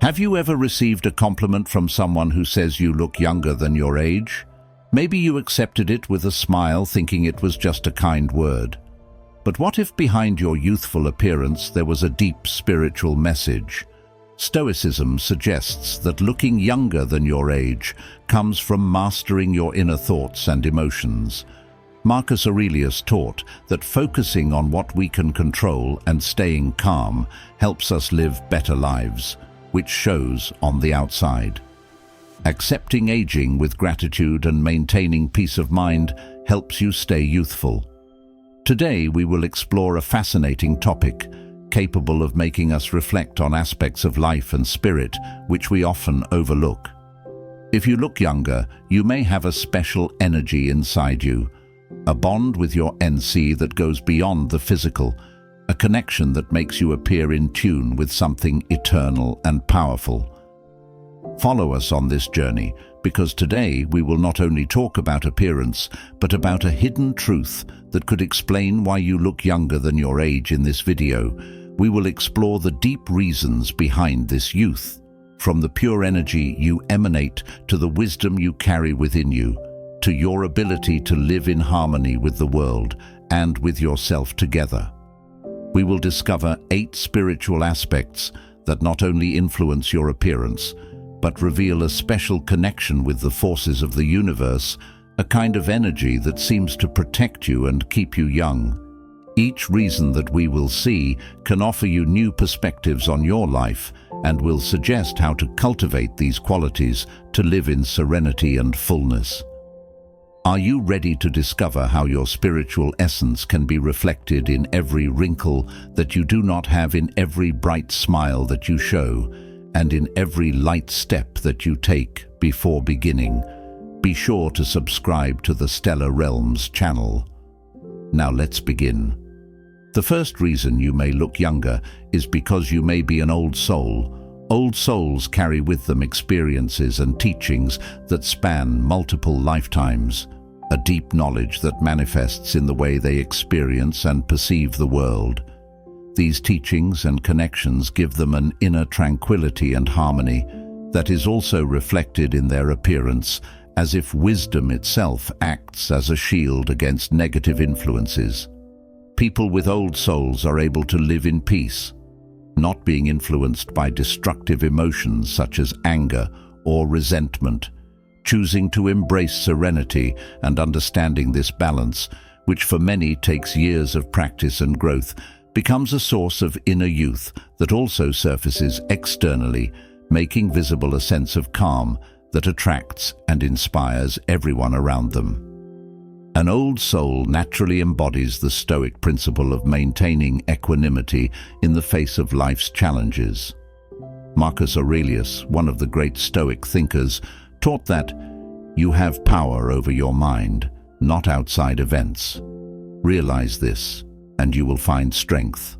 Have you ever received a compliment from someone who says you look younger than your age? Maybe you accepted it with a smile, thinking it was just a kind word. But what if behind your youthful appearance there was a deep spiritual message? Stoicism suggests that looking younger than your age comes from mastering your inner thoughts and emotions. Marcus Aurelius taught that focusing on what we can control and staying calm helps us live better lives, which shows on the outside. Accepting aging with gratitude and maintaining peace of mind helps you stay youthful. Today we will explore a fascinating topic, capable of making us reflect on aspects of life and spirit which we often overlook. If you look younger, you may have a special energy inside you, a bond with your NC that goes beyond the physical, a connection that makes you appear in tune with something eternal and powerful. Follow us on this journey, because today we will not only talk about appearance, but about a hidden truth that could explain why you look younger than your age. In this video, we will explore the deep reasons behind this youth, from the pure energy you emanate to the wisdom you carry within you, to your ability to live in harmony with the world and with yourself together. We will discover 8 spiritual aspects that not only influence your appearance, but reveal a special connection with the forces of the universe, a kind of energy that seems to protect you and keep you young. Each reason that we will see can offer you new perspectives on your life and will suggest how to cultivate these qualities to live in serenity and fullness. Are you ready to discover how your spiritual essence can be reflected in every wrinkle that you do not have, in every bright smile that you show, and in every light step that you take before beginning? Be sure to subscribe to the Stellar Realms channel. Now let's begin. The first reason you may look younger is because you may be an old soul. Old souls carry with them experiences and teachings that span multiple lifetimes, a deep knowledge that manifests in the way they experience and perceive the world. These teachings and connections give them an inner tranquility and harmony that is also reflected in their appearance, as if wisdom itself acts as a shield against negative influences. People with old souls are able to live in peace, not being influenced by destructive emotions such as anger or resentment, choosing to embrace serenity and understanding this balance, which for many takes years of practice and growth, becomes a source of inner youth that also surfaces externally, making visible a sense of calm that attracts and inspires everyone around them. An old soul naturally embodies the Stoic principle of maintaining equanimity in the face of life's challenges. Marcus Aurelius, one of the great Stoic thinkers, taught that you have power over your mind, not outside events. Realize this, and you will find strength.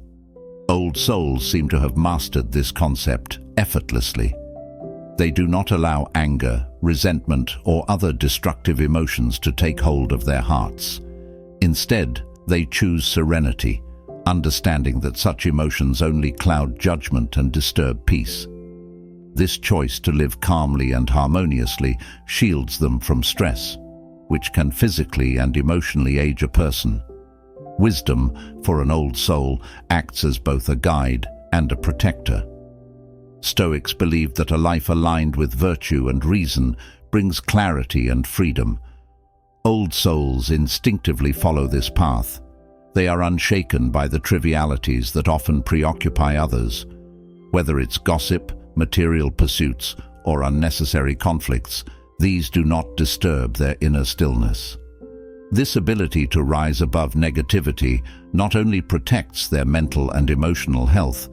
Old souls seem to have mastered this concept effortlessly. They do not allow anger, resentment, or other destructive emotions to take hold of their hearts. Instead, they choose serenity, understanding that such emotions only cloud judgment and disturb peace. This choice to live calmly and harmoniously shields them from stress, which can physically and emotionally age a person. Wisdom, for an old soul, acts as both a guide and a protector. Stoics believed that a life aligned with virtue and reason brings clarity and freedom. Old souls instinctively follow this path. They are unshaken by the trivialities that often preoccupy others. Whether it's gossip, material pursuits, or unnecessary conflicts, these do not disturb their inner stillness. This ability to rise above negativity not only protects their mental and emotional health,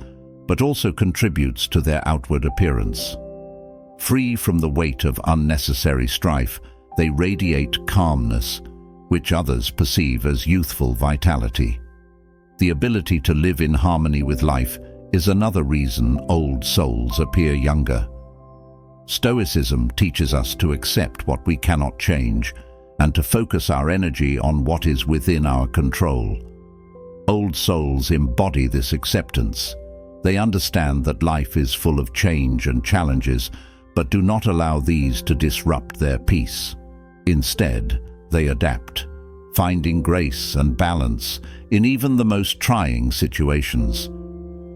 but also contributes to their outward appearance. Free from the weight of unnecessary strife, they radiate calmness, which others perceive as youthful vitality. The ability to live in harmony with life is another reason old souls appear younger. Stoicism teaches us to accept what we cannot change and to focus our energy on what is within our control. Old souls embody this acceptance. They understand that life is full of change and challenges, but do not allow these to disrupt their peace. Instead, they adapt, finding grace and balance in even the most trying situations.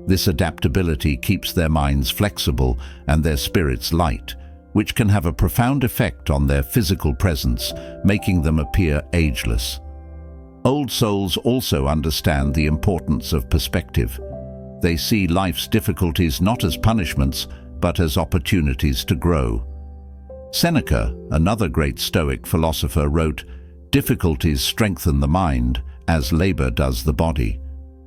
This adaptability keeps their minds flexible and their spirits light, which can have a profound effect on their physical presence, making them appear ageless. Old souls also understand the importance of perspective. They see life's difficulties not as punishments, but as opportunities to grow. Seneca, another great Stoic philosopher, wrote, "Difficulties strengthen the mind, as labor does the body."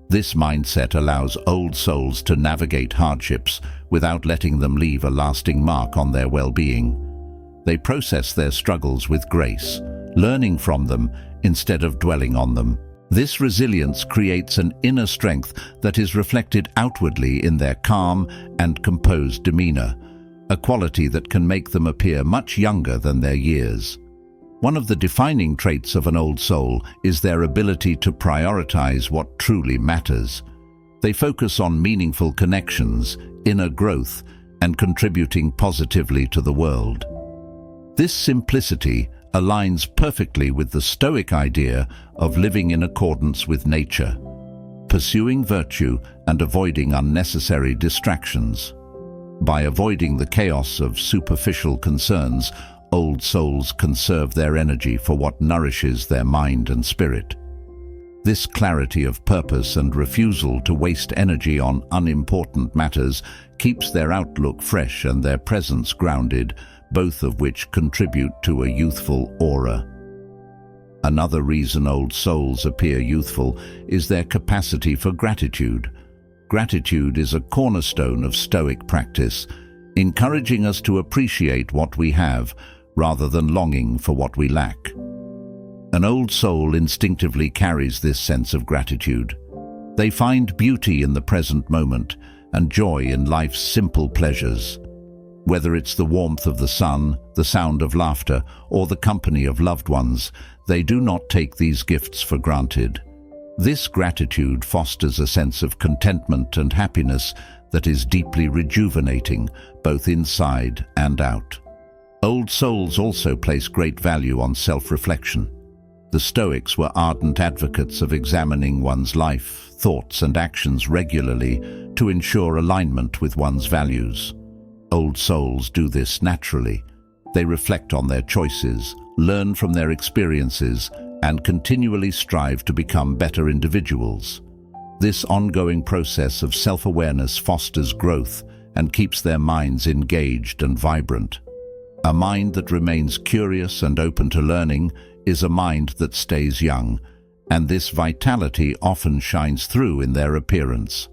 This mindset allows old souls to navigate hardships without letting them leave a lasting mark on their well-being. They process their struggles with grace, learning from them instead of dwelling on them. This resilience creates an inner strength that is reflected outwardly in their calm and composed demeanor, a quality that can make them appear much younger than their years. One of the defining traits of an old soul is their ability to prioritize what truly matters. They focus on meaningful connections, inner growth, and contributing positively to the world. This simplicity aligns perfectly with the Stoic idea of living in accordance with nature, pursuing virtue and avoiding unnecessary distractions. By avoiding the chaos of superficial concerns, old souls conserve their energy for what nourishes their mind and spirit. This clarity of purpose and refusal to waste energy on unimportant matters keeps their outlook fresh and their presence grounded, both of which contribute to a youthful aura. Another reason old souls appear youthful is their capacity for gratitude. Gratitude is a cornerstone of Stoic practice, encouraging us to appreciate what we have rather than longing for what we lack. An old soul instinctively carries this sense of gratitude. They find beauty in the present moment and joy in life's simple pleasures. Whether it's the warmth of the sun, the sound of laughter, or the company of loved ones, they do not take these gifts for granted. This gratitude fosters a sense of contentment and happiness that is deeply rejuvenating, both inside and out. Old souls also place great value on self-reflection. The Stoics were ardent advocates of examining one's life, thoughts, and actions regularly to ensure alignment with one's values. Old souls do this naturally. They reflect on their choices, learn from their experiences, and continually strive to become better individuals. This ongoing process of self-awareness fosters growth and keeps their minds engaged and vibrant. A mind that remains curious and open to learning is a mind that stays young, and this vitality often shines through in their appearance.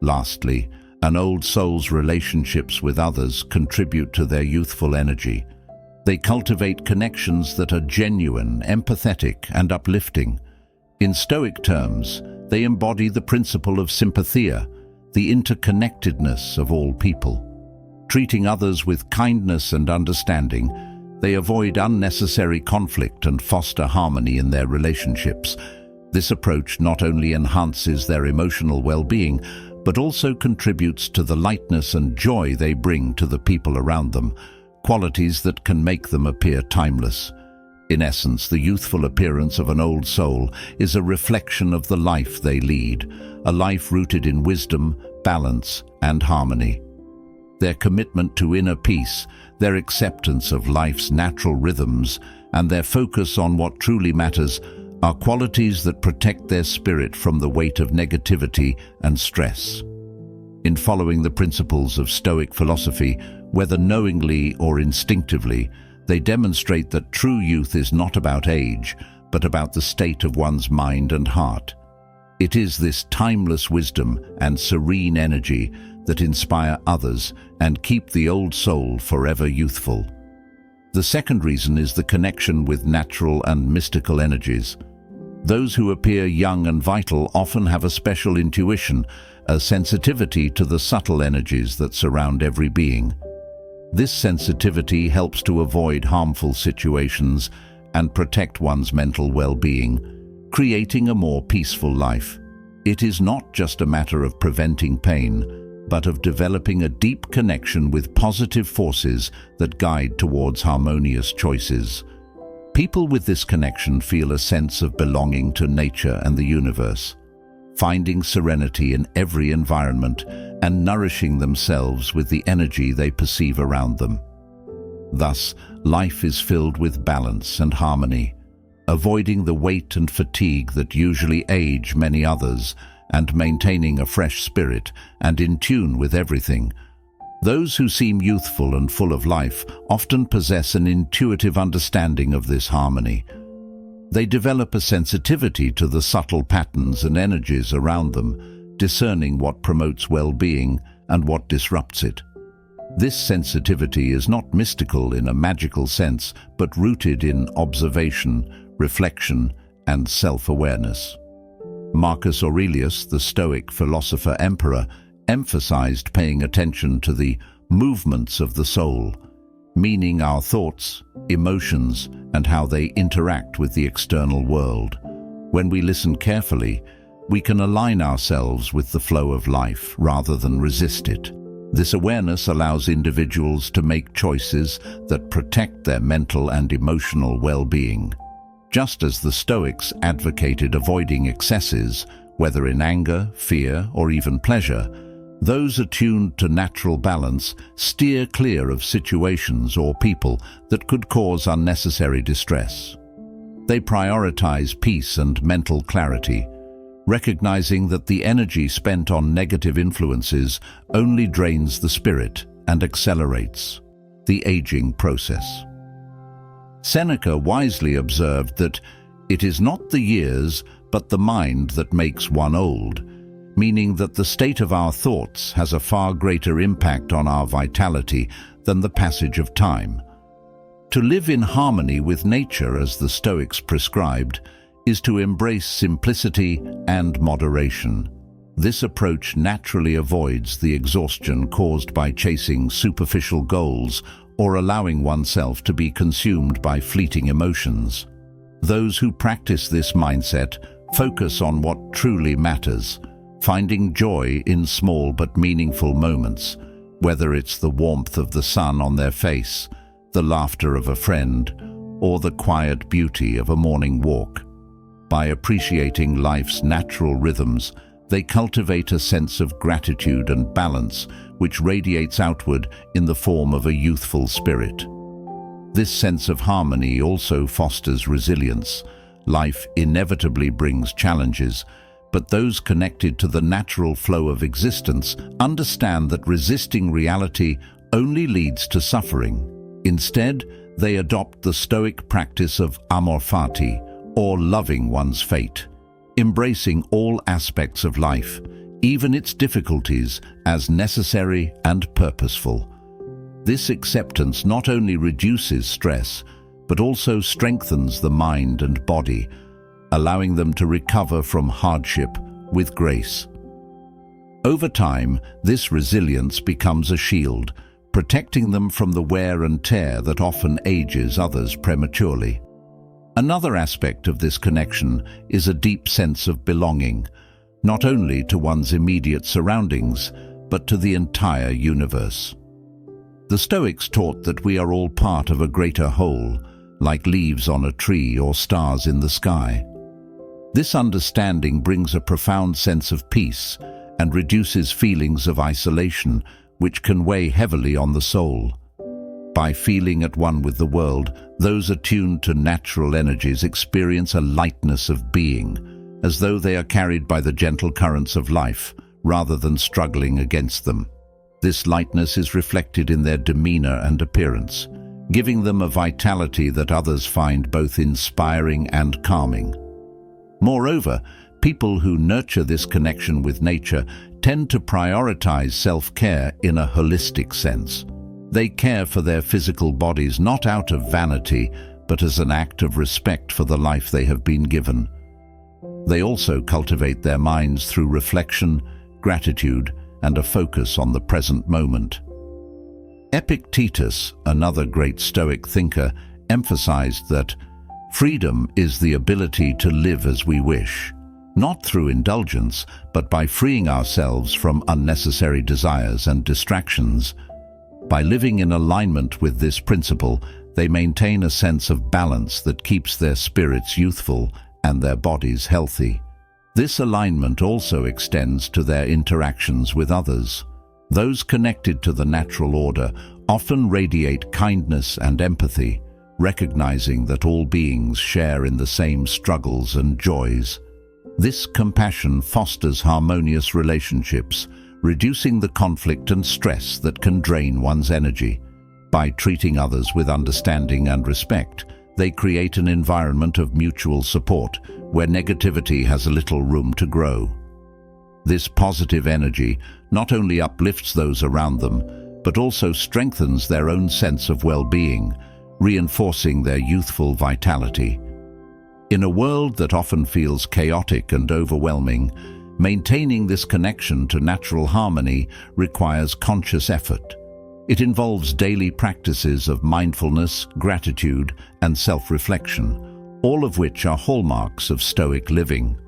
Lastly, an old soul's relationships with others contribute to their youthful energy. They cultivate connections that are genuine, empathetic, and uplifting. In Stoic terms, they embody the principle of sympathia, the interconnectedness of all people. Treating others with kindness and understanding, they avoid unnecessary conflict and foster harmony in their relationships. This approach not only enhances their emotional well-being, but also contributes to the lightness and joy they bring to the people around them, qualities that can make them appear timeless. In essence, the youthful appearance of an old soul is a reflection of the life they lead, a life rooted in wisdom, balance, and harmony. Their commitment to inner peace, their acceptance of life's natural rhythms, and their focus on what truly matters are qualities that protect their spirit from the weight of negativity and stress. In following the principles of Stoic philosophy, whether knowingly or instinctively, they demonstrate that true youth is not about age, but about the state of one's mind and heart. It is this timeless wisdom and serene energy that inspire others and keep the old soul forever youthful. The second reason is the connection with natural and mystical energies. Those who appear young and vital often have a special intuition, a sensitivity to the subtle energies that surround every being. This sensitivity helps to avoid harmful situations and protect one's mental well-being, creating a more peaceful life. It is not just a matter of preventing pain, but of developing a deep connection with positive forces that guide towards harmonious choices. People with this connection feel a sense of belonging to nature and the universe, finding serenity in every environment and nourishing themselves with the energy they perceive around them. Thus, life is filled with balance and harmony, avoiding the weight and fatigue that usually age many others, and maintaining a fresh spirit and in tune with everything. Those who seem youthful and full of life often possess an intuitive understanding of this harmony. They develop a sensitivity to the subtle patterns and energies around them, discerning what promotes well-being and what disrupts it. This sensitivity is not mystical in a magical sense, but rooted in observation, reflection, and self-awareness. Marcus Aurelius, the Stoic philosopher-emperor, emphasized paying attention to the movements of the soul, meaning our thoughts, emotions, and how they interact with the external world. When we listen carefully, we can align ourselves with the flow of life rather than resist it. This awareness allows individuals to make choices that protect their mental and emotional well-being. Just as the Stoics advocated avoiding excesses, whether in anger, fear, or even pleasure, those attuned to natural balance steer clear of situations or people that could cause unnecessary distress. They prioritize peace and mental clarity, recognizing that the energy spent on negative influences only drains the spirit and accelerates the aging process. Seneca wisely observed that it is not the years but the mind that makes one old, meaning that the state of our thoughts has a far greater impact on our vitality than the passage of time. To live in harmony with nature, as the Stoics prescribed, is to embrace simplicity and moderation. This approach naturally avoids the exhaustion caused by chasing superficial goals or allowing oneself to be consumed by fleeting emotions. Those who practice this mindset focus on what truly matters, finding joy in small but meaningful moments, whether it's the warmth of the sun on their face, the laughter of a friend, or the quiet beauty of a morning walk. By appreciating life's natural rhythms, they cultivate a sense of gratitude and balance, which radiates outward in the form of a youthful spirit. This sense of harmony also fosters resilience. Life inevitably brings challenges, but those connected to the natural flow of existence understand that resisting reality only leads to suffering. Instead, they adopt the Stoic practice of amor fati, or loving one's fate, embracing all aspects of life, even its difficulties, as necessary and purposeful. This acceptance not only reduces stress, but also strengthens the mind and body, allowing them to recover from hardship with grace. Over time, this resilience becomes a shield, protecting them from the wear and tear that often ages others prematurely. Another aspect of this connection is a deep sense of belonging, not only to one's immediate surroundings, but to the entire universe. The Stoics taught that we are all part of a greater whole, like leaves on a tree or stars in the sky. This understanding brings a profound sense of peace and reduces feelings of isolation, which can weigh heavily on the soul. By feeling at one with the world, those attuned to natural energies experience a lightness of being, as though they are carried by the gentle currents of life, rather than struggling against them. This lightness is reflected in their demeanor and appearance, giving them a vitality that others find both inspiring and calming. Moreover, people who nurture this connection with nature tend to prioritize self-care in a holistic sense. They care for their physical bodies not out of vanity, but as an act of respect for the life they have been given. They also cultivate their minds through reflection, gratitude, and a focus on the present moment. Epictetus, another great Stoic thinker, emphasized that freedom is the ability to live as we wish, not through indulgence, but by freeing ourselves from unnecessary desires and distractions. By living in alignment with this principle, they maintain a sense of balance that keeps their spirits youthful and their bodies healthy. This alignment also extends to their interactions with others. Those connected to the natural order often radiate kindness and empathy, recognizing that all beings share in the same struggles and joys. This compassion fosters harmonious relationships, reducing the conflict and stress that can drain one's energy. By treating others with understanding and respect, they create an environment of mutual support where negativity has a little room to grow. This positive energy not only uplifts those around them, but also strengthens their own sense of well-being, reinforcing their youthful vitality. In a world that often feels chaotic and overwhelming, maintaining this connection to natural harmony requires conscious effort. It involves daily practices of mindfulness, gratitude, and self-reflection, all of which are hallmarks of Stoic living.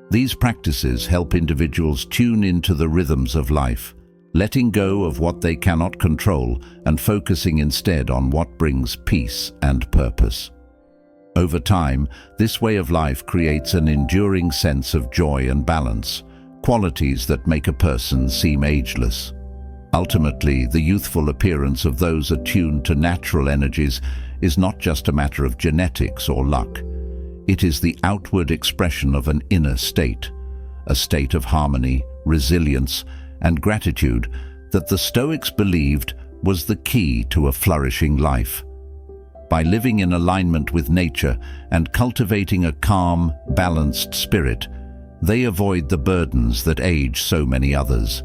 These practices help individuals tune into the rhythms of life, letting go of what they cannot control and focusing instead on what brings peace and purpose. Over time, this way of life creates an enduring sense of joy and balance, qualities that make a person seem ageless. Ultimately, the youthful appearance of those attuned to natural energies is not just a matter of genetics or luck. It is the outward expression of an inner state, a state of harmony, resilience, and gratitude that the Stoics believed was the key to a flourishing life. By living in alignment with nature and cultivating a calm, balanced spirit, they avoid the burdens that age so many others.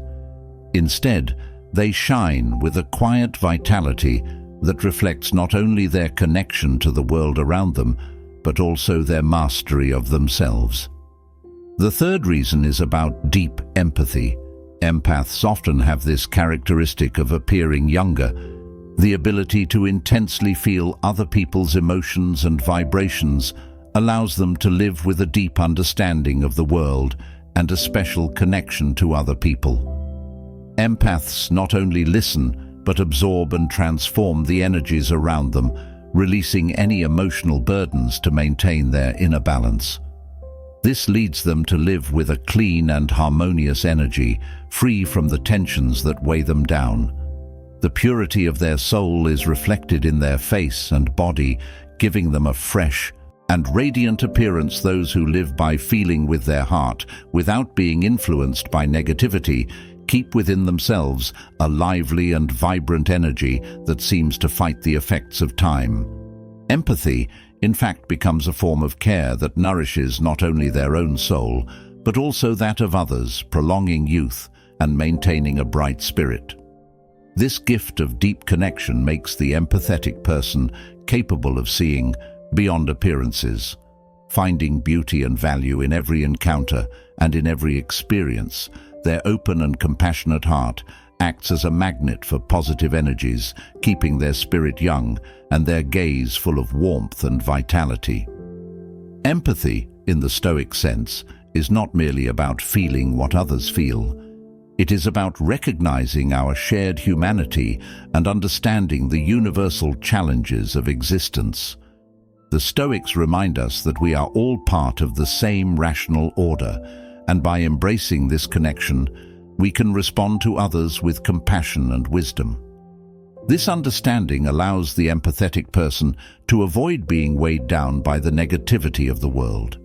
Instead, they shine with a quiet vitality that reflects not only their connection to the world around them, but also their mastery of themselves. The third reason is about deep empathy. Empaths often have this characteristic of appearing younger, the ability to intensely feel other people's emotions and vibrations allows them to live with a deep understanding of the world and a special connection to other people. Empaths not only listen, but absorb and transform the energies around them, releasing any emotional burdens to maintain their inner balance. This leads them to live with a clean and harmonious energy, free from the tensions that weigh them down. The purity of their soul is reflected in their face and body, giving them a fresh and radiant appearance. Those who live by feeling with their heart, without being influenced by negativity, keep within themselves a lively and vibrant energy that seems to fight the effects of time. Empathy, in fact, becomes a form of care that nourishes not only their own soul, but also that of others, prolonging youth and maintaining a bright spirit. This gift of deep connection makes the empathetic person capable of seeing beyond appearances, finding beauty and value in every encounter and in every experience. Their open and compassionate heart acts as a magnet for positive energies, keeping their spirit young and their gaze full of warmth and vitality. Empathy, in the Stoic sense, is not merely about feeling what others feel. It is about recognizing our shared humanity and understanding the universal challenges of existence. The Stoics remind us that we are all part of the same rational order, and by embracing this connection, we can respond to others with compassion and wisdom. This understanding allows the empathetic person to avoid being weighed down by the negativity of the world.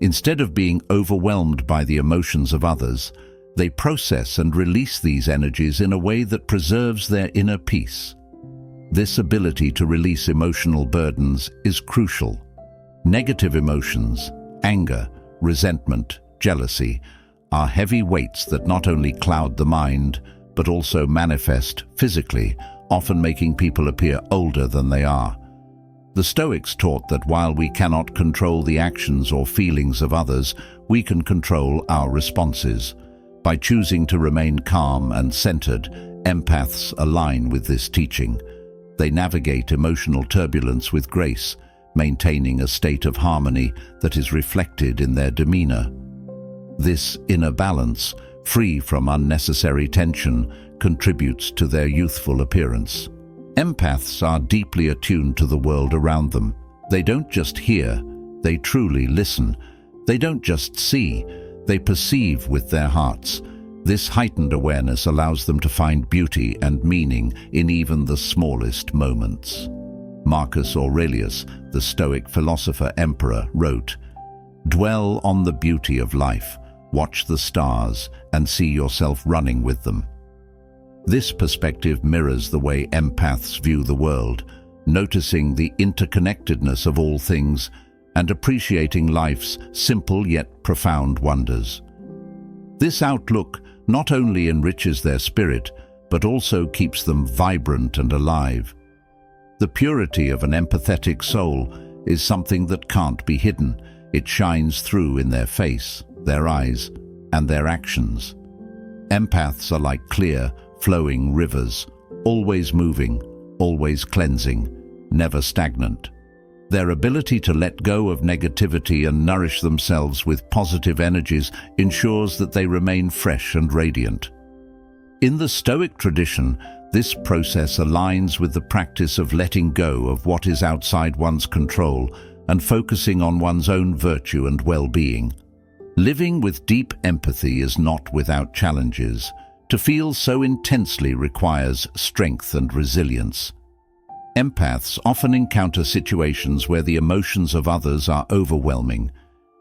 Instead of being overwhelmed by the emotions of others, they process and release these energies in a way that preserves their inner peace. This ability to release emotional burdens is crucial. Negative emotions, anger, resentment, jealousy, are heavy weights that not only cloud the mind, but also manifest physically, often making people appear older than they are. The Stoics taught that while we cannot control the actions or feelings of others, we can control our responses. By choosing to remain calm and centered, empaths align with this teaching. They navigate emotional turbulence with grace, maintaining a state of harmony that is reflected in their demeanor. This inner balance, free from unnecessary tension, contributes to their youthful appearance. Empaths are deeply attuned to the world around them. They don't just hear, they truly listen. They don't just see, they perceive with their hearts. This heightened awareness allows them to find beauty and meaning in even the smallest moments. Marcus Aurelius, the Stoic philosopher-emperor, wrote, "Dwell on the beauty of life, watch the stars, and see yourself running with them." This perspective mirrors the way empaths view the world, noticing the interconnectedness of all things and appreciating life's simple yet profound wonders. This outlook not only enriches their spirit, but also keeps them vibrant and alive. The purity of an empathetic soul is something that can't be hidden. It shines through in their face, their eyes, and their actions. Empaths are like clear, flowing rivers, always moving, always cleansing, never stagnant. Their ability to let go of negativity and nourish themselves with positive energies ensures that they remain fresh and radiant. In the Stoic tradition, this process aligns with the practice of letting go of what is outside one's control and focusing on one's own virtue and well-being. Living with deep empathy is not without challenges. To feel so intensely requires strength and resilience. Empaths often encounter situations where the emotions of others are overwhelming,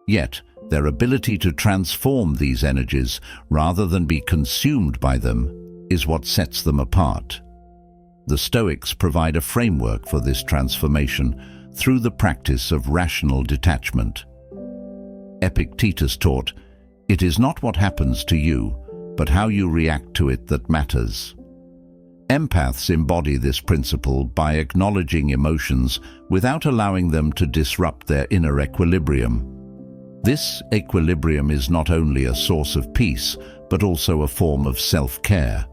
yet their ability to transform these energies rather than be consumed by them is what sets them apart. The Stoics provide a framework for this transformation through the practice of rational detachment. Epictetus taught, "It is not what happens to you, but how you react to it that matters." Empaths embody this principle by acknowledging emotions without allowing them to disrupt their inner equilibrium. This equilibrium is not only a source of peace, but also a form of self-care.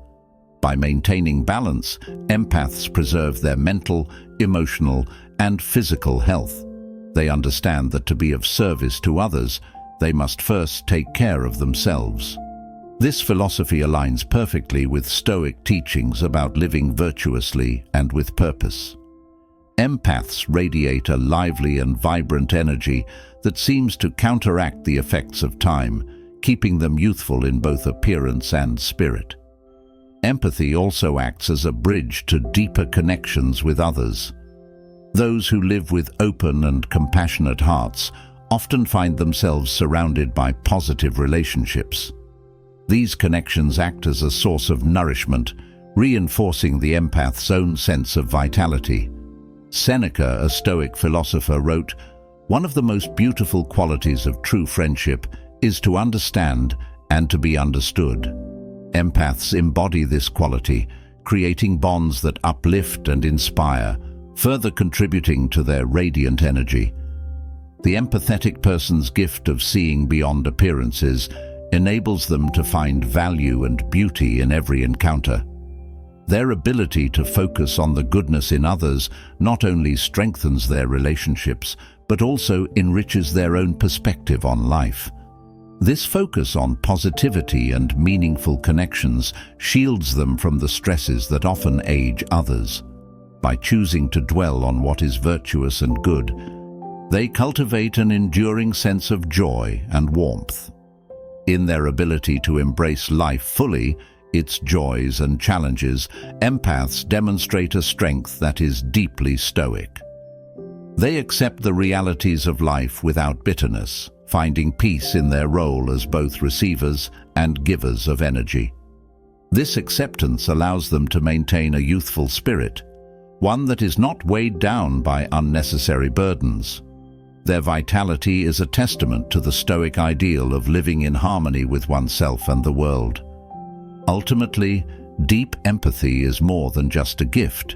By maintaining balance, empaths preserve their mental, emotional, and physical health. They understand that to be of service to others, they must first take care of themselves. This philosophy aligns perfectly with Stoic teachings about living virtuously and with purpose. Empaths radiate a lively and vibrant energy that seems to counteract the effects of time, keeping them youthful in both appearance and spirit. Empathy also acts as a bridge to deeper connections with others. Those who live with open and compassionate hearts often find themselves surrounded by positive relationships. These connections act as a source of nourishment, reinforcing the empath's own sense of vitality. Seneca, a Stoic philosopher, wrote, "One of the most beautiful qualities of true friendship is to understand and to be understood." Empaths embody this quality, creating bonds that uplift and inspire, further contributing to their radiant energy. The empathetic person's gift of seeing beyond appearances enables them to find value and beauty in every encounter. Their ability to focus on the goodness in others not only strengthens their relationships, but also enriches their own perspective on life. This focus on positivity and meaningful connections shields them from the stresses that often age others. By choosing to dwell on what is virtuous and good, they cultivate an enduring sense of joy and warmth. In their ability to embrace life fully, its joys and challenges, empaths demonstrate a strength that is deeply stoic. They accept the realities of life without bitterness, finding peace in their role as both receivers and givers of energy. This acceptance allows them to maintain a youthful spirit, one that is not weighed down by unnecessary burdens. Their vitality is a testament to the Stoic ideal of living in harmony with oneself and the world. Ultimately, deep empathy is more than just a gift.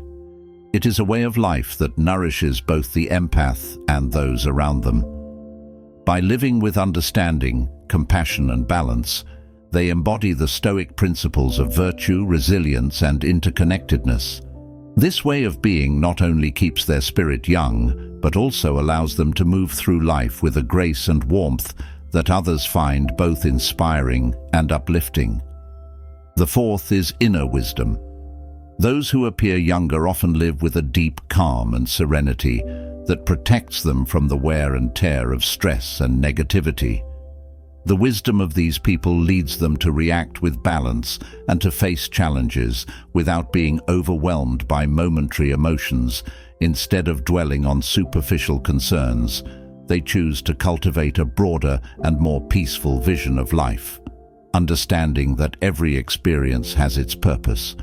It is a way of life that nourishes both the empath and those around them. By living with understanding, compassion, and balance, they embody the Stoic principles of virtue, resilience, and interconnectedness. This way of being not only keeps their spirit young, but also allows them to move through life with a grace and warmth that others find both inspiring and uplifting. The fourth is inner wisdom. Those who appear younger often live with a deep calm and serenity that protects them from the wear and tear of stress and negativity. The wisdom of these people leads them to react with balance and to face challenges without being overwhelmed by momentary emotions. Instead of dwelling on superficial concerns, they choose to cultivate a broader and more peaceful vision of life, understanding that every experience has its purpose.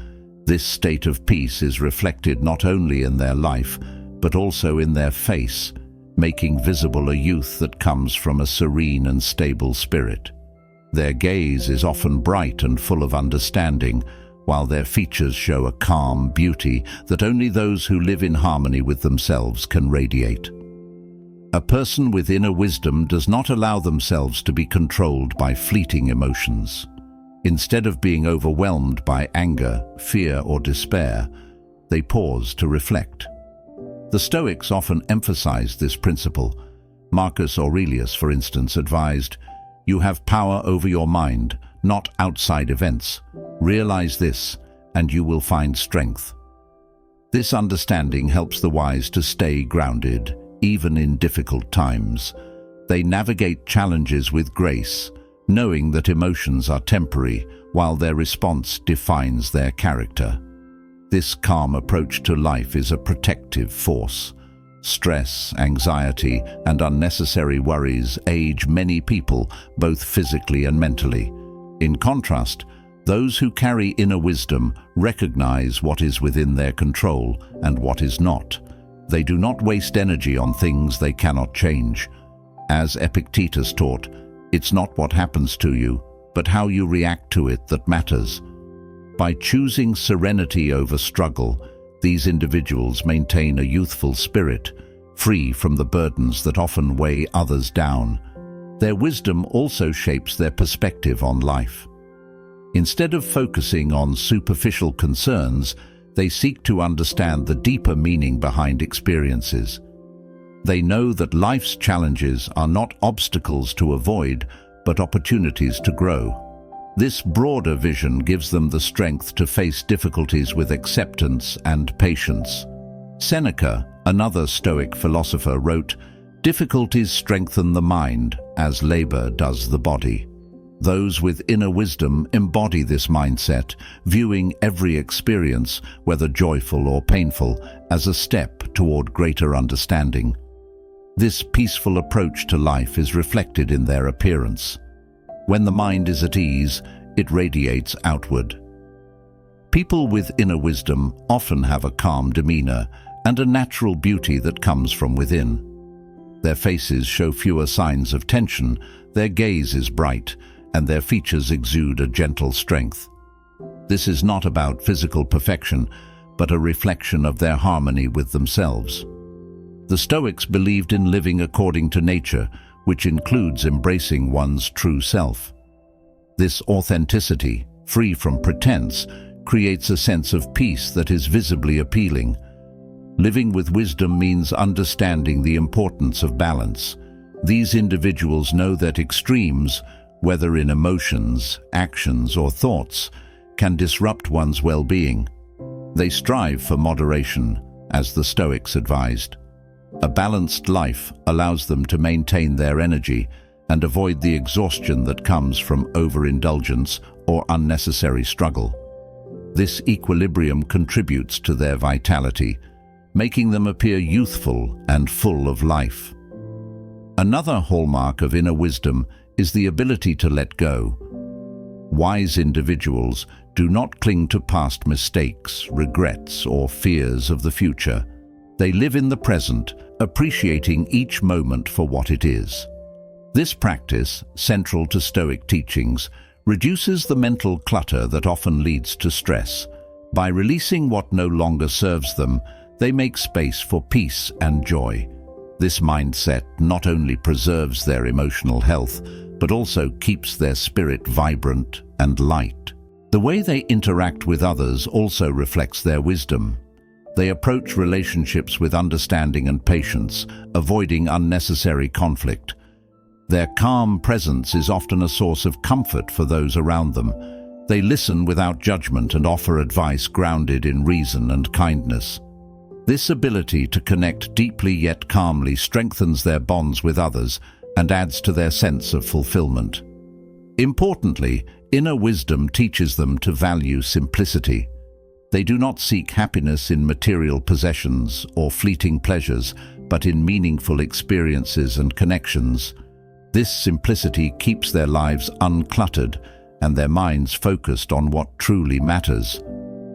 This state of peace is reflected not only in their life, but also in their face, making visible a youth that comes from a serene and stable spirit. Their gaze is often bright and full of understanding, while their features show a calm beauty that only those who live in harmony with themselves can radiate. A person with inner wisdom does not allow themselves to be controlled by fleeting emotions. Instead of being overwhelmed by anger, fear, or despair, they pause to reflect. The Stoics often emphasized this principle. Marcus Aurelius, for instance, advised, "You have power over your mind, not outside events. Realize this, and you will find strength." This understanding helps the wise to stay grounded, even in difficult times. They navigate challenges with grace, knowing that emotions are temporary, while their response defines their character. This calm approach to life is a protective force. Stress, anxiety, and unnecessary worries age many people, both physically and mentally. In contrast, those who carry inner wisdom recognize what is within their control and what is not. They do not waste energy on things they cannot change. As Epictetus taught, it's not what happens to you, but how you react to it that matters. By choosing serenity over struggle, these individuals maintain a youthful spirit, free from the burdens that often weigh others down. Their wisdom also shapes their perspective on life. Instead of focusing on superficial concerns, they seek to understand the deeper meaning behind experiences. They know that life's challenges are not obstacles to avoid, but opportunities to grow. This broader vision gives them the strength to face difficulties with acceptance and patience. Seneca, another Stoic philosopher, wrote, "Difficulties strengthen the mind, as labor does the body." Those with inner wisdom embody this mindset, viewing every experience, whether joyful or painful, as a step toward greater understanding. This peaceful approach to life is reflected in their appearance. When the mind is at ease, it radiates outward. People with inner wisdom often have a calm demeanor and a natural beauty that comes from within. Their faces show fewer signs of tension, their gaze is bright, and their features exude a gentle strength. This is not about physical perfection, but a reflection of their harmony with themselves. The Stoics believed in living according to nature, which includes embracing one's true self. This authenticity, free from pretense, creates a sense of peace that is visibly appealing. Living with wisdom means understanding the importance of balance. These individuals know that extremes, whether in emotions, actions, or thoughts, can disrupt one's well-being. They strive for moderation, as the Stoics advised. A balanced life allows them to maintain their energy and avoid the exhaustion that comes from overindulgence or unnecessary struggle. This equilibrium contributes to their vitality, making them appear youthful and full of life. Another hallmark of inner wisdom is the ability to let go. Wise individuals do not cling to past mistakes, regrets, or fears of the future. They live in the present, appreciating each moment for what it is. This practice, central to Stoic teachings, reduces the mental clutter that often leads to stress. By releasing what no longer serves them, they make space for peace and joy. This mindset not only preserves their emotional health, but also keeps their spirit vibrant and light. The way they interact with others also reflects their wisdom. They approach relationships with understanding and patience, avoiding unnecessary conflict. Their calm presence is often a source of comfort for those around them. They listen without judgment and offer advice grounded in reason and kindness. This ability to connect deeply yet calmly strengthens their bonds with others and adds to their sense of fulfillment. Importantly, inner wisdom teaches them to value simplicity. They do not seek happiness in material possessions or fleeting pleasures, but in meaningful experiences and connections. This simplicity keeps their lives uncluttered and their minds focused on what truly matters.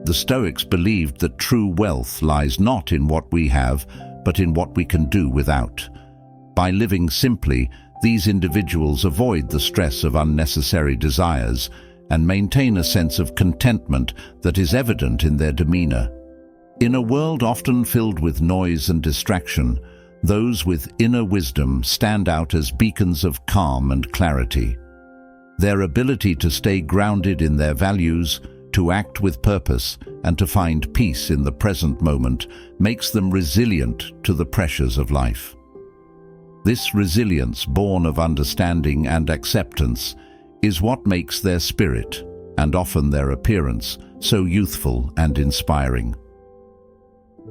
The Stoics believed that true wealth lies not in what we have, but in what we can do without. By living simply, these individuals avoid the stress of unnecessary desires and maintain a sense of contentment that is evident in their demeanor. In a world often filled with noise and distraction, those with inner wisdom stand out as beacons of calm and clarity. Their ability to stay grounded in their values, to act with purpose, and to find peace in the present moment makes them resilient to the pressures of life. This resilience, born of understanding and acceptance, is what makes their spirit, and often their appearance, so youthful and inspiring.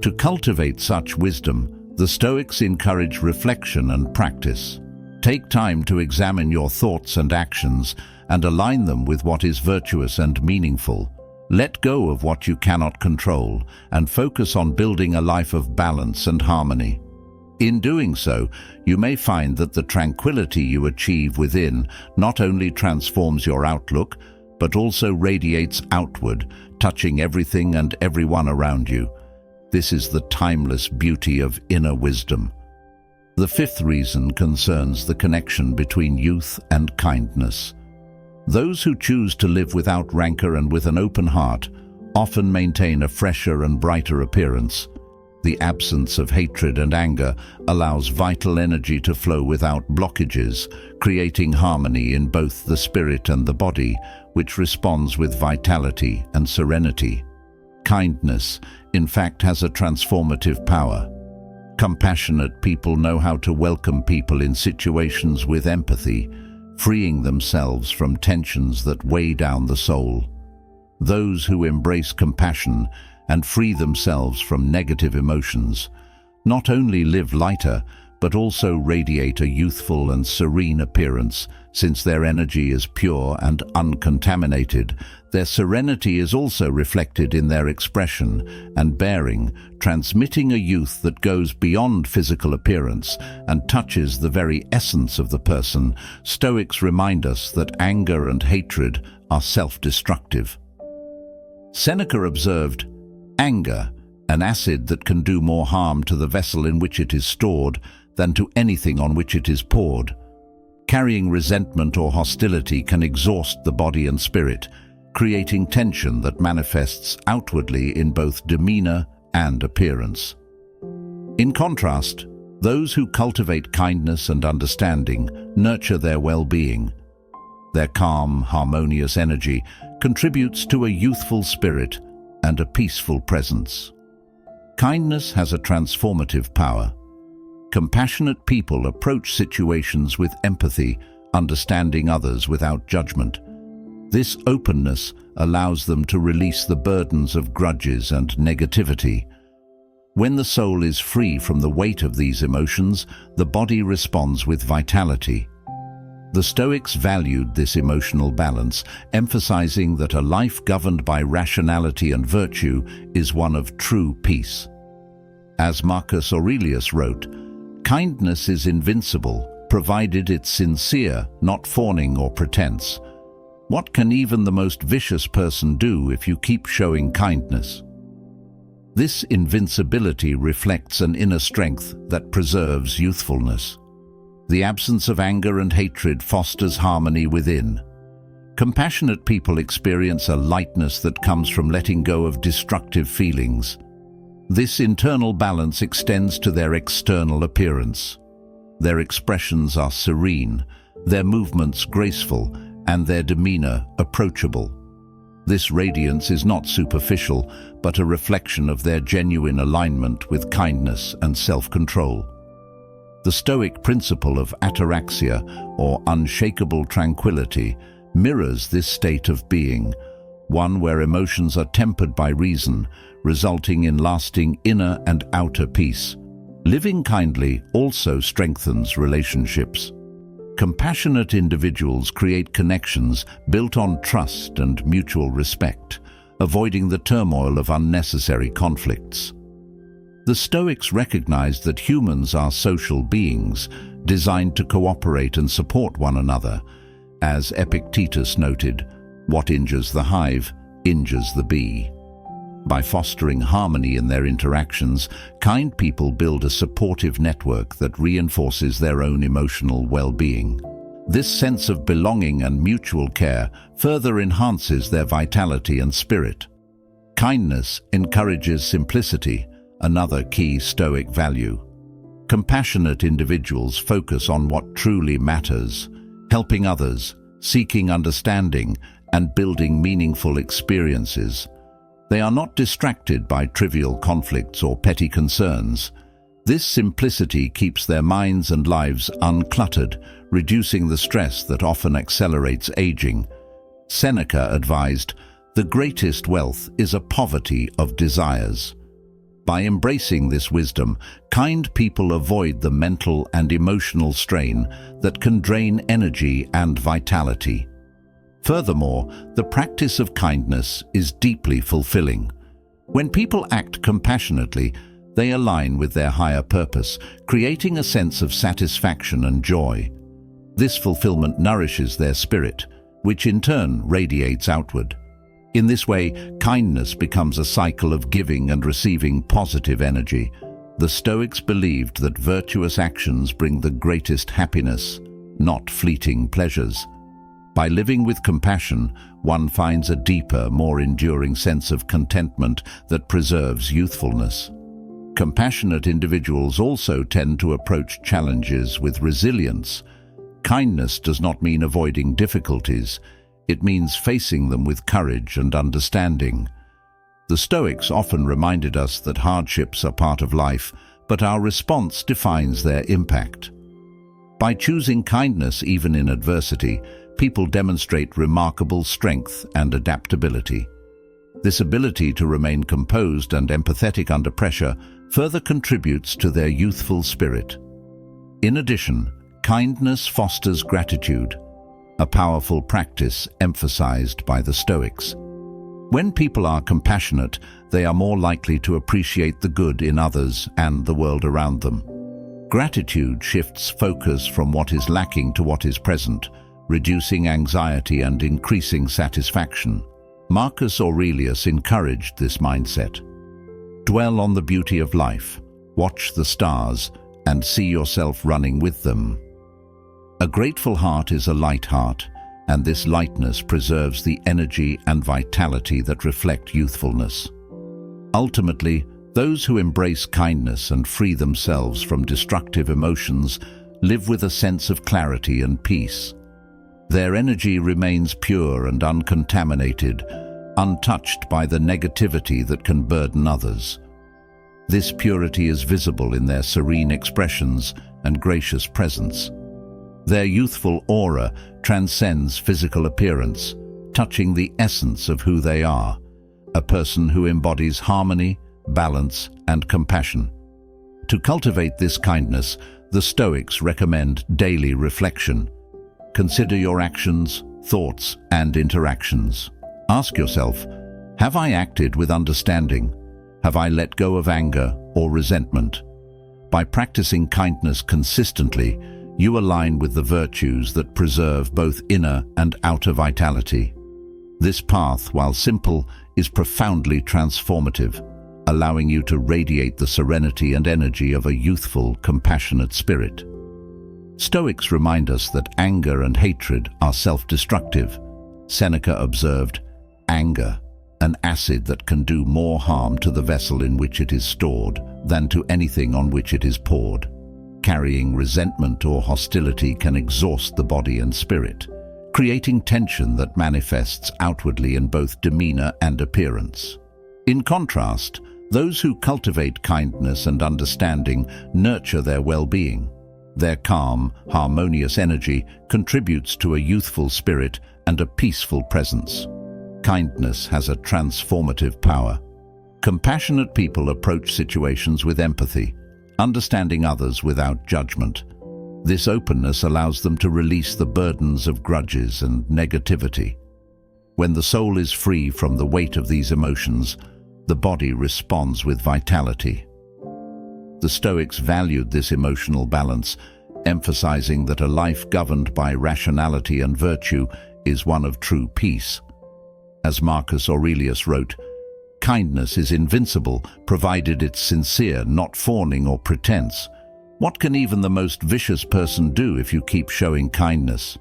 To cultivate such wisdom, the Stoics encourage reflection and practice. Take time to examine your thoughts and actions and align them with what is virtuous and meaningful. Let go of what you cannot control and focus on building a life of balance and harmony. In doing so, you may find that the tranquility you achieve within not only transforms your outlook, but also radiates outward, touching everything and everyone around you. This is the timeless beauty of inner wisdom. The fifth reason concerns the connection between youth and kindness. Those who choose to live without rancor and with an open heart often maintain a fresher and brighter appearance. The absence of hatred and anger allows vital energy to flow without blockages, creating harmony in both the spirit and the body, which responds with vitality and serenity. Kindness, in fact, has a transformative power. Compassionate people know how to welcome people in situations with empathy, freeing themselves from tensions that weigh down the soul. Those who embrace compassion and free themselves from negative emotions not only live lighter, but also radiate a youthful and serene appearance. Since their energy is pure and uncontaminated, their serenity is also reflected in their expression and bearing, transmitting a youth that goes beyond physical appearance and touches the very essence of the person. Stoics remind us that anger and hatred are self-destructive. Seneca observed, "Anger, an acid that can do more harm to the vessel in which it is stored than to anything on which it is poured." Carrying resentment or hostility can exhaust the body and spirit, creating tension that manifests outwardly in both demeanor and appearance. In contrast, those who cultivate kindness and understanding nurture their well-being. Their calm, harmonious energy contributes to a youthful spirit and a peaceful presence. Kindness has a transformative power. Compassionate people approach situations with empathy, understanding others without judgment. This openness allows them to release the burdens of grudges and negativity. When the soul is free from the weight of these emotions, the body responds with vitality. The Stoics valued this emotional balance, emphasizing that a life governed by rationality and virtue is one of true peace. As Marcus Aurelius wrote, "Kindness is invincible, provided it's sincere, not fawning or pretense." What can even the most vicious person do if you keep showing kindness? This invincibility reflects an inner strength that preserves youthfulness. The absence of anger and hatred fosters harmony within. Compassionate people experience a lightness that comes from letting go of destructive feelings. This internal balance extends to their external appearance. Their expressions are serene, their movements graceful, and their demeanor approachable. This radiance is not superficial, but a reflection of their genuine alignment with kindness and self-control. The Stoic principle of ataraxia, or unshakable tranquility, mirrors this state of being, one where emotions are tempered by reason, resulting in lasting inner and outer peace. Living kindly also strengthens relationships. Compassionate individuals create connections built on trust and mutual respect, avoiding the turmoil of unnecessary conflicts. The Stoics recognized that humans are social beings, designed to cooperate and support one another. As Epictetus noted, "What injures the hive, injures the bee." By fostering harmony in their interactions, kind people build a supportive network that reinforces their own emotional well-being. This sense of belonging and mutual care further enhances their vitality and spirit. Kindness encourages simplicity, another key Stoic value. Compassionate individuals focus on what truly matters, helping others, seeking understanding, and building meaningful experiences. They are not distracted by trivial conflicts or petty concerns. This simplicity keeps their minds and lives uncluttered, reducing the stress that often accelerates aging. Seneca advised, "The greatest wealth is a poverty of desires." By embracing this wisdom, kind people avoid the mental and emotional strain that can drain energy and vitality. Furthermore, the practice of kindness is deeply fulfilling. When people act compassionately, they align with their higher purpose, creating a sense of satisfaction and joy. This fulfillment nourishes their spirit, which in turn radiates outward. In this way, kindness becomes a cycle of giving and receiving positive energy. The Stoics believed that virtuous actions bring the greatest happiness, not fleeting pleasures. By living with compassion, one finds a deeper, more enduring sense of contentment that preserves youthfulness. Compassionate individuals also tend to approach challenges with resilience. Kindness does not mean avoiding difficulties. It means facing them with courage and understanding. The Stoics often reminded us that hardships are part of life, but our response defines their impact. By choosing kindness even in adversity, people demonstrate remarkable strength and adaptability. This ability to remain composed and empathetic under pressure further contributes to their youthful spirit. In addition, kindness fosters gratitude, a powerful practice emphasized by the Stoics. When people are compassionate, they are more likely to appreciate the good in others and the world around them. Gratitude shifts focus from what is lacking to what is present, reducing anxiety and increasing satisfaction. Marcus Aurelius encouraged this mindset. Dwell on the beauty of life, watch the stars, and see yourself running with them. A grateful heart is a light heart, and this lightness preserves the energy and vitality that reflect youthfulness. Ultimately, those who embrace kindness and free themselves from destructive emotions live with a sense of clarity and peace. Their energy remains pure and uncontaminated, untouched by the negativity that can burden others. This purity is visible in their serene expressions and gracious presence. Their youthful aura transcends physical appearance, touching the essence of who they are, a person who embodies harmony, balance, and compassion. To cultivate this kindness, the Stoics recommend daily reflection. Consider your actions, thoughts, and interactions. Ask yourself, have I acted with understanding? Have I let go of anger or resentment? By practicing kindness consistently, you align with the virtues that preserve both inner and outer vitality. This path, while simple, is profoundly transformative, allowing you to radiate the serenity and energy of a youthful, compassionate spirit. Stoics remind us that anger and hatred are self-destructive. Seneca observed, "Anger, an acid that can do more harm to the vessel in which it is stored than to anything on which it is poured." Carrying resentment or hostility can exhaust the body and spirit, creating tension that manifests outwardly in both demeanor and appearance. In contrast, those who cultivate kindness and understanding nurture their well-being. Their calm, harmonious energy contributes to a youthful spirit and a peaceful presence. Kindness has a transformative power. Compassionate people approach situations with empathy, understanding others without judgment. This openness allows them to release the burdens of grudges and negativity. When the soul is free from the weight of these emotions, the body responds with vitality. The Stoics valued this emotional balance, emphasizing that a life governed by rationality and virtue is one of true peace. As Marcus Aurelius wrote, "Kindness is invincible, provided it's sincere, not fawning or pretense. What can even the most vicious person do if you keep showing kindness?"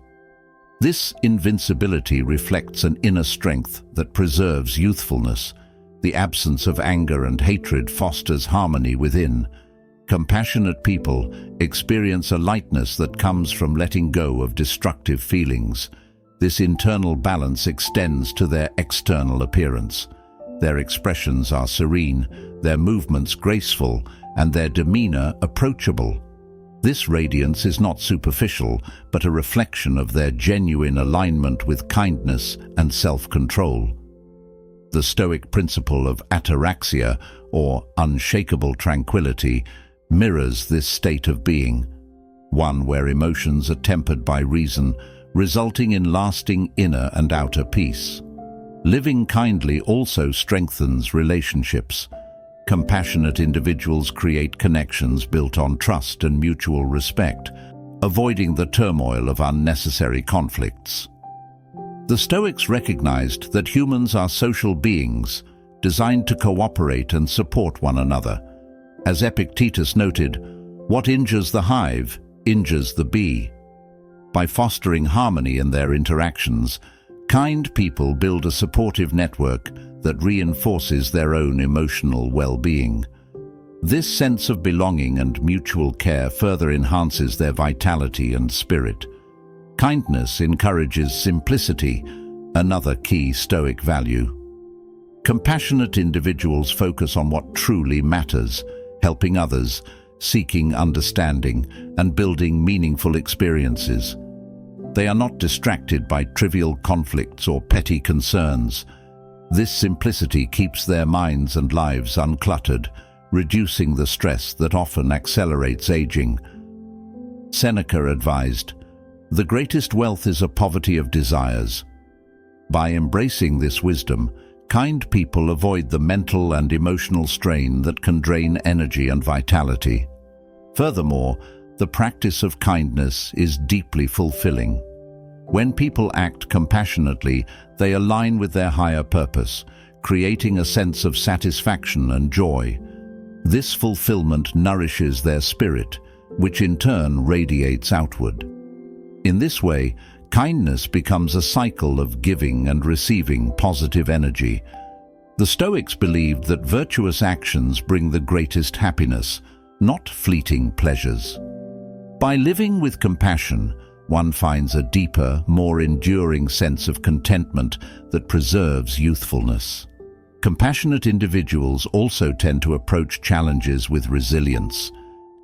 This invincibility reflects an inner strength that preserves youthfulness. The absence of anger and hatred fosters harmony within. Compassionate people experience a lightness that comes from letting go of destructive feelings. This internal balance extends to their external appearance. Their expressions are serene, their movements graceful, and their demeanor approachable. This radiance is not superficial, but a reflection of their genuine alignment with kindness and self-control. The Stoic principle of ataraxia, or unshakable tranquility, mirrors this state of being, one where emotions are tempered by reason, resulting in lasting inner and outer peace. Living kindly also strengthens relationships. Compassionate individuals create connections built on trust and mutual respect, avoiding the turmoil of unnecessary conflicts. The Stoics recognized that humans are social beings, designed to cooperate and support one another. As Epictetus noted, "What injures the hive injures the bee." By fostering harmony in their interactions, kind people build a supportive network that reinforces their own emotional well-being. This sense of belonging and mutual care further enhances their vitality and spirit. Kindness encourages simplicity, another key Stoic value. Compassionate individuals focus on what truly matters, helping others, seeking understanding, and building meaningful experiences. They are not distracted by trivial conflicts or petty concerns. This simplicity keeps their minds and lives uncluttered, reducing the stress that often accelerates aging. Seneca advised, "The greatest wealth is a poverty of desires." By embracing this wisdom, kind people avoid the mental and emotional strain that can drain energy and vitality. Furthermore, the practice of kindness is deeply fulfilling. When people act compassionately, they align with their higher purpose, creating a sense of satisfaction and joy. This fulfillment nourishes their spirit, which in turn radiates outward. In this way, kindness becomes a cycle of giving and receiving positive energy. The Stoics believed that virtuous actions bring the greatest happiness, not fleeting pleasures. By living with compassion, one finds a deeper, more enduring sense of contentment that preserves youthfulness. Compassionate individuals also tend to approach challenges with resilience.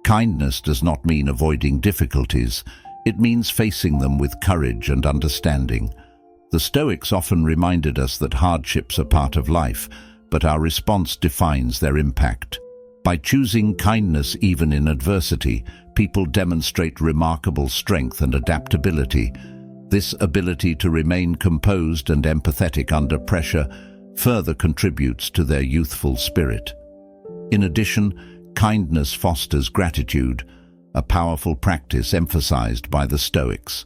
Kindness does not mean avoiding difficulties. It means facing them with courage and understanding. The Stoics often reminded us that hardships are part of life, but our response defines their impact. By choosing kindness even in adversity, people demonstrate remarkable strength and adaptability. This ability to remain composed and empathetic under pressure further contributes to their youthful spirit. In addition, kindness fosters gratitude, a powerful practice emphasized by the Stoics.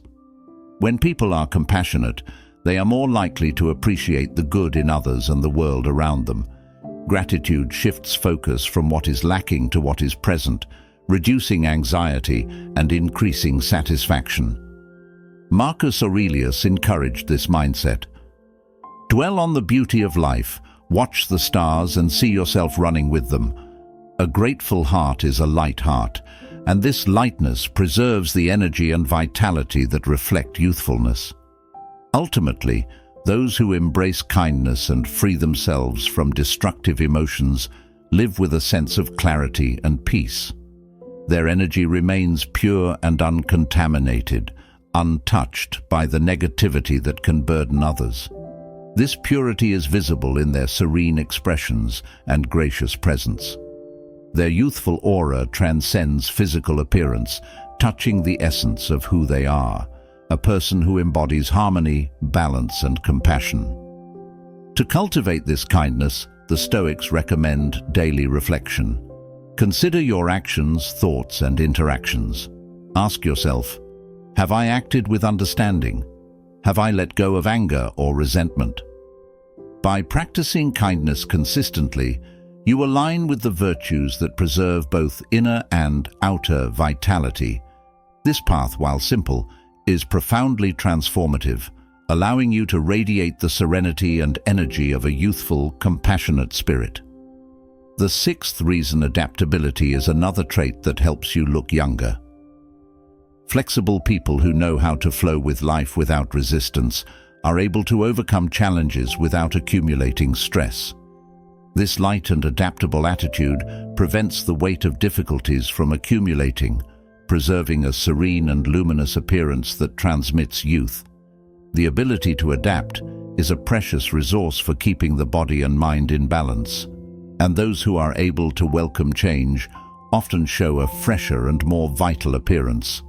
When people are compassionate, they are more likely to appreciate the good in others and the world around them. Gratitude shifts focus from what is lacking to what is present, reducing anxiety and increasing satisfaction. Marcus Aurelius encouraged this mindset. "Dwell on the beauty of life, watch the stars and see yourself running with them. A grateful heart is a light heart, and this lightness preserves the energy and vitality that reflect youthfulness." Ultimately, those who embrace kindness and free themselves from destructive emotions live with a sense of clarity and peace. Their energy remains pure and uncontaminated, untouched by the negativity that can burden others. This purity is visible in their serene expressions and gracious presence. Their youthful aura transcends physical appearance, touching the essence of who they are, a person who embodies harmony, balance, and compassion. To cultivate this kindness, the Stoics recommend daily reflection. Consider your actions, thoughts, and interactions. Ask yourself, have I acted with understanding? Have I let go of anger or resentment? By practicing kindness consistently, you align with the virtues that preserve both inner and outer vitality. This path, while simple, is profoundly transformative, allowing you to radiate the serenity and energy of a youthful, compassionate spirit. The sixth reason, adaptability, is another trait that helps you look younger. Flexible people who know how to flow with life without resistance are able to overcome challenges without accumulating stress. This light and adaptable attitude prevents the weight of difficulties from accumulating, preserving a serene and luminous appearance that transmits youth. The ability to adapt is a precious resource for keeping the body and mind in balance, and those who are able to welcome change often show a fresher and more vital appearance.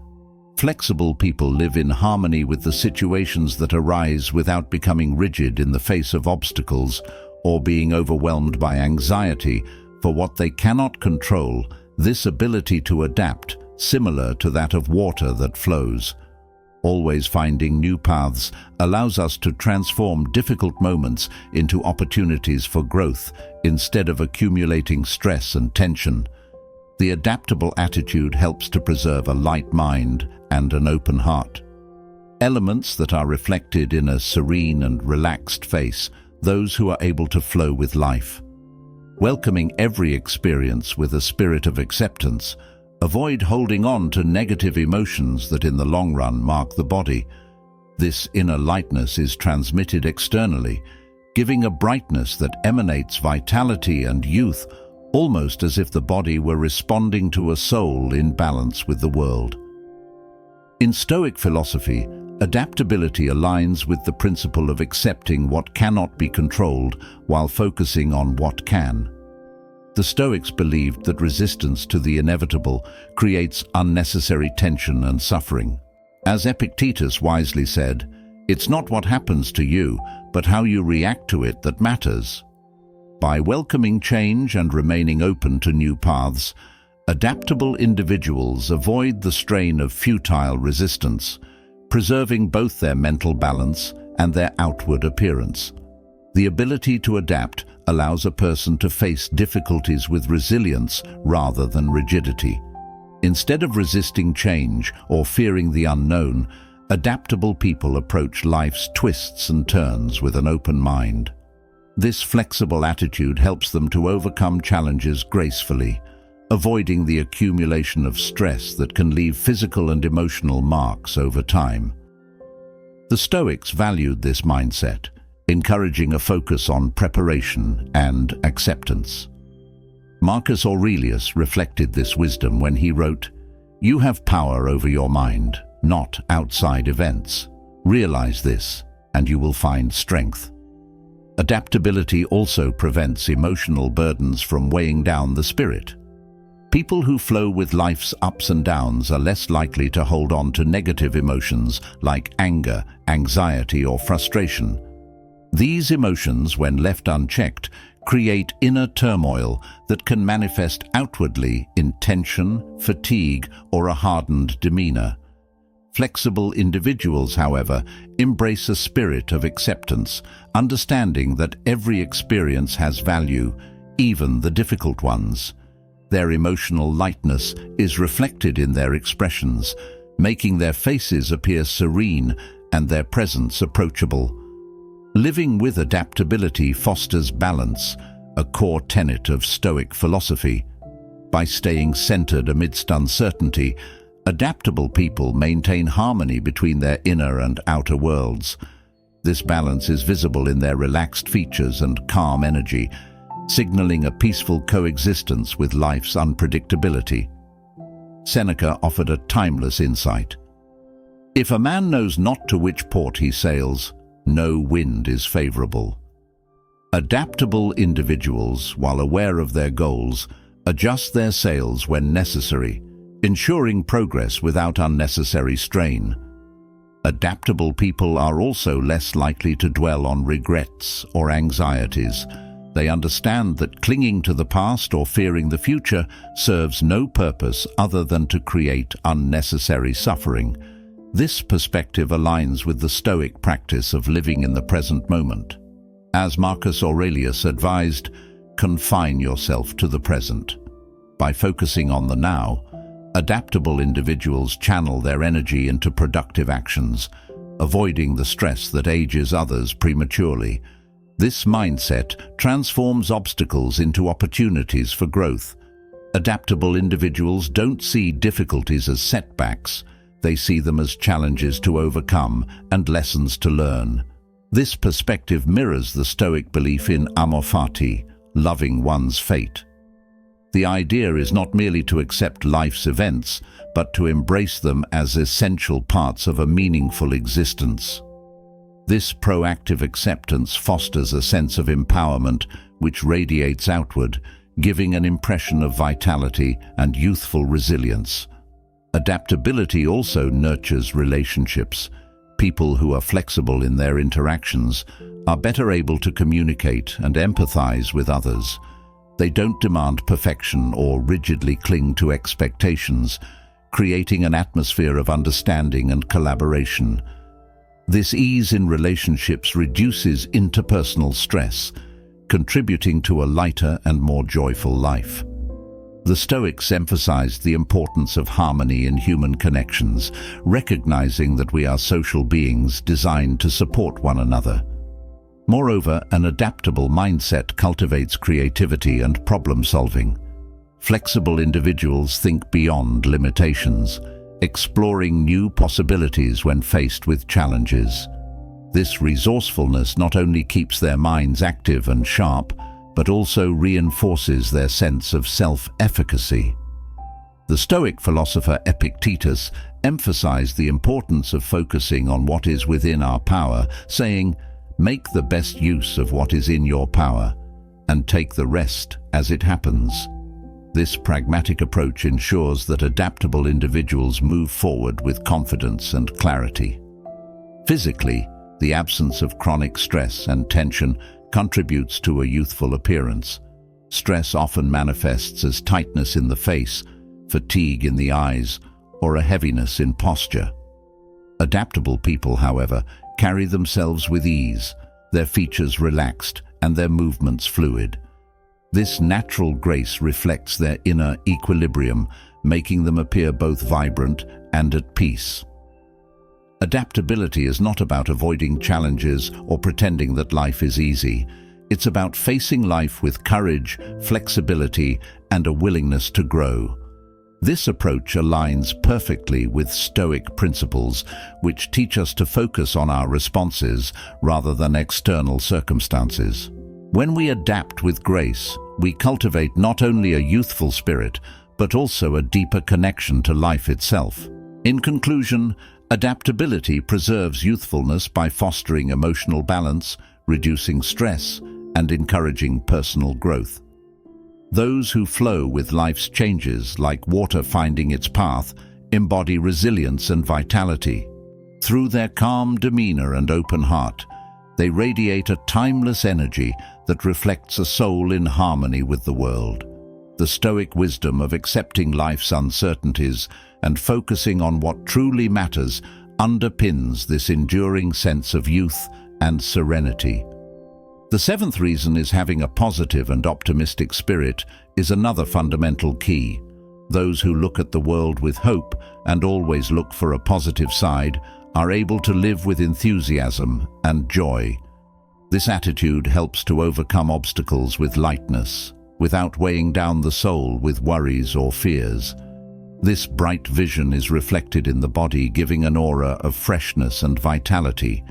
Flexible people live in harmony with the situations that arise without becoming rigid in the face of obstacles or being overwhelmed by anxiety for what they cannot control. This ability to adapt, similar to that of water that flows, always finding new paths, allows us to transform difficult moments into opportunities for growth instead of accumulating stress and tension. The adaptable attitude helps to preserve a light mind and an open heart. Elements that are reflected in a serene and relaxed face, those who are able to flow with life. Welcoming every experience with a spirit of acceptance. Avoid holding on to negative emotions that in the long run mark the body. This inner lightness is transmitted externally, giving a brightness that emanates vitality and youth, almost as if the body were responding to a soul in balance with the world. In Stoic philosophy, adaptability aligns with the principle of accepting what cannot be controlled while focusing on what can. The Stoics believed that resistance to the inevitable creates unnecessary tension and suffering. As Epictetus wisely said, "It's not what happens to you, but how you react to it that matters." By welcoming change and remaining open to new paths, adaptable individuals avoid the strain of futile resistance, preserving both their mental balance and their outward appearance. The ability to adapt allows a person to face difficulties with resilience rather than rigidity. Instead of resisting change or fearing the unknown, adaptable people approach life's twists and turns with an open mind. This flexible attitude helps them to overcome challenges gracefully, avoiding the accumulation of stress that can leave physical and emotional marks over time. The Stoics valued this mindset, encouraging a focus on preparation and acceptance. Marcus Aurelius reflected this wisdom when he wrote, "You have power over your mind, not outside events. Realize this, and you will find strength." Adaptability also prevents emotional burdens from weighing down the spirit. People who flow with life's ups and downs are less likely to hold on to negative emotions like anger, anxiety, or frustration. These emotions, when left unchecked, create inner turmoil that can manifest outwardly in tension, fatigue, or a hardened demeanor. Flexible individuals, however, embrace a spirit of acceptance, understanding that every experience has value, even the difficult ones. Their emotional lightness is reflected in their expressions, making their faces appear serene and their presence approachable. Living with adaptability fosters balance, a core tenet of Stoic philosophy. By staying centered amidst uncertainty, adaptable people maintain harmony between their inner and outer worlds. This balance is visible in their relaxed features and calm energy, signaling a peaceful coexistence with life's unpredictability. Seneca offered a timeless insight. If a man knows not to which port he sails, no wind is favorable. Adaptable individuals, while aware of their goals, adjust their sails when necessary, ensuring progress without unnecessary strain. Adaptable people are also less likely to dwell on regrets or anxieties. They understand that clinging to the past or fearing the future serves no purpose other than to create unnecessary suffering. This perspective aligns with the Stoic practice of living in the present moment. As Marcus Aurelius advised, confine yourself to the present. By focusing on the now, adaptable individuals channel their energy into productive actions, avoiding the stress that ages others prematurely. This mindset transforms obstacles into opportunities for growth. Adaptable individuals don't see difficulties as setbacks. They see them as challenges to overcome and lessons to learn. This perspective mirrors the Stoic belief in amor fati, loving one's fate. The idea is not merely to accept life's events, but to embrace them as essential parts of a meaningful existence. This proactive acceptance fosters a sense of empowerment which radiates outward, giving an impression of vitality and youthful resilience. Adaptability also nurtures relationships. People who are flexible in their interactions are better able to communicate and empathize with others. They don't demand perfection or rigidly cling to expectations, creating an atmosphere of understanding and collaboration. This ease in relationships reduces interpersonal stress, contributing to a lighter and more joyful life. The Stoics emphasized the importance of harmony in human connections, recognizing that we are social beings designed to support one another. Moreover, an adaptable mindset cultivates creativity and problem-solving. Flexible individuals think beyond limitations, exploring new possibilities when faced with challenges. This resourcefulness not only keeps their minds active and sharp, but also reinforces their sense of self-efficacy. The Stoic philosopher Epictetus emphasized the importance of focusing on what is within our power, saying, "Make the best use of what is in your power, and take the rest as it happens." This pragmatic approach ensures that adaptable individuals move forward with confidence and clarity. Physically, the absence of chronic stress and tension contributes to a youthful appearance. Stress often manifests as tightness in the face, fatigue in the eyes, or a heaviness in posture. Adaptable people, however, carry themselves with ease, their features relaxed and their movements fluid. This natural grace reflects their inner equilibrium, making them appear both vibrant and at peace. Adaptability is not about avoiding challenges or pretending that life is easy. It's about facing life with courage, flexibility, and a willingness to grow. This approach aligns perfectly with Stoic principles, which teach us to focus on our responses rather than external circumstances. When we adapt with grace, we cultivate not only a youthful spirit, but also a deeper connection to life itself. In conclusion, adaptability preserves youthfulness by fostering emotional balance, reducing stress, and encouraging personal growth. Those who flow with life's changes, like water finding its path, embody resilience and vitality. Through their calm demeanor and open heart, they radiate a timeless energy that reflects a soul in harmony with the world. The Stoic wisdom of accepting life's uncertainties and focusing on what truly matters underpins this enduring sense of youth and serenity. The seventh reason is having a positive and optimistic spirit is another fundamental key. Those who look at the world with hope and always look for a positive side are able to live with enthusiasm and joy. This attitude helps to overcome obstacles with lightness, without weighing down the soul with worries or fears. This bright vision is reflected in the body, giving an aura of freshness and vitality.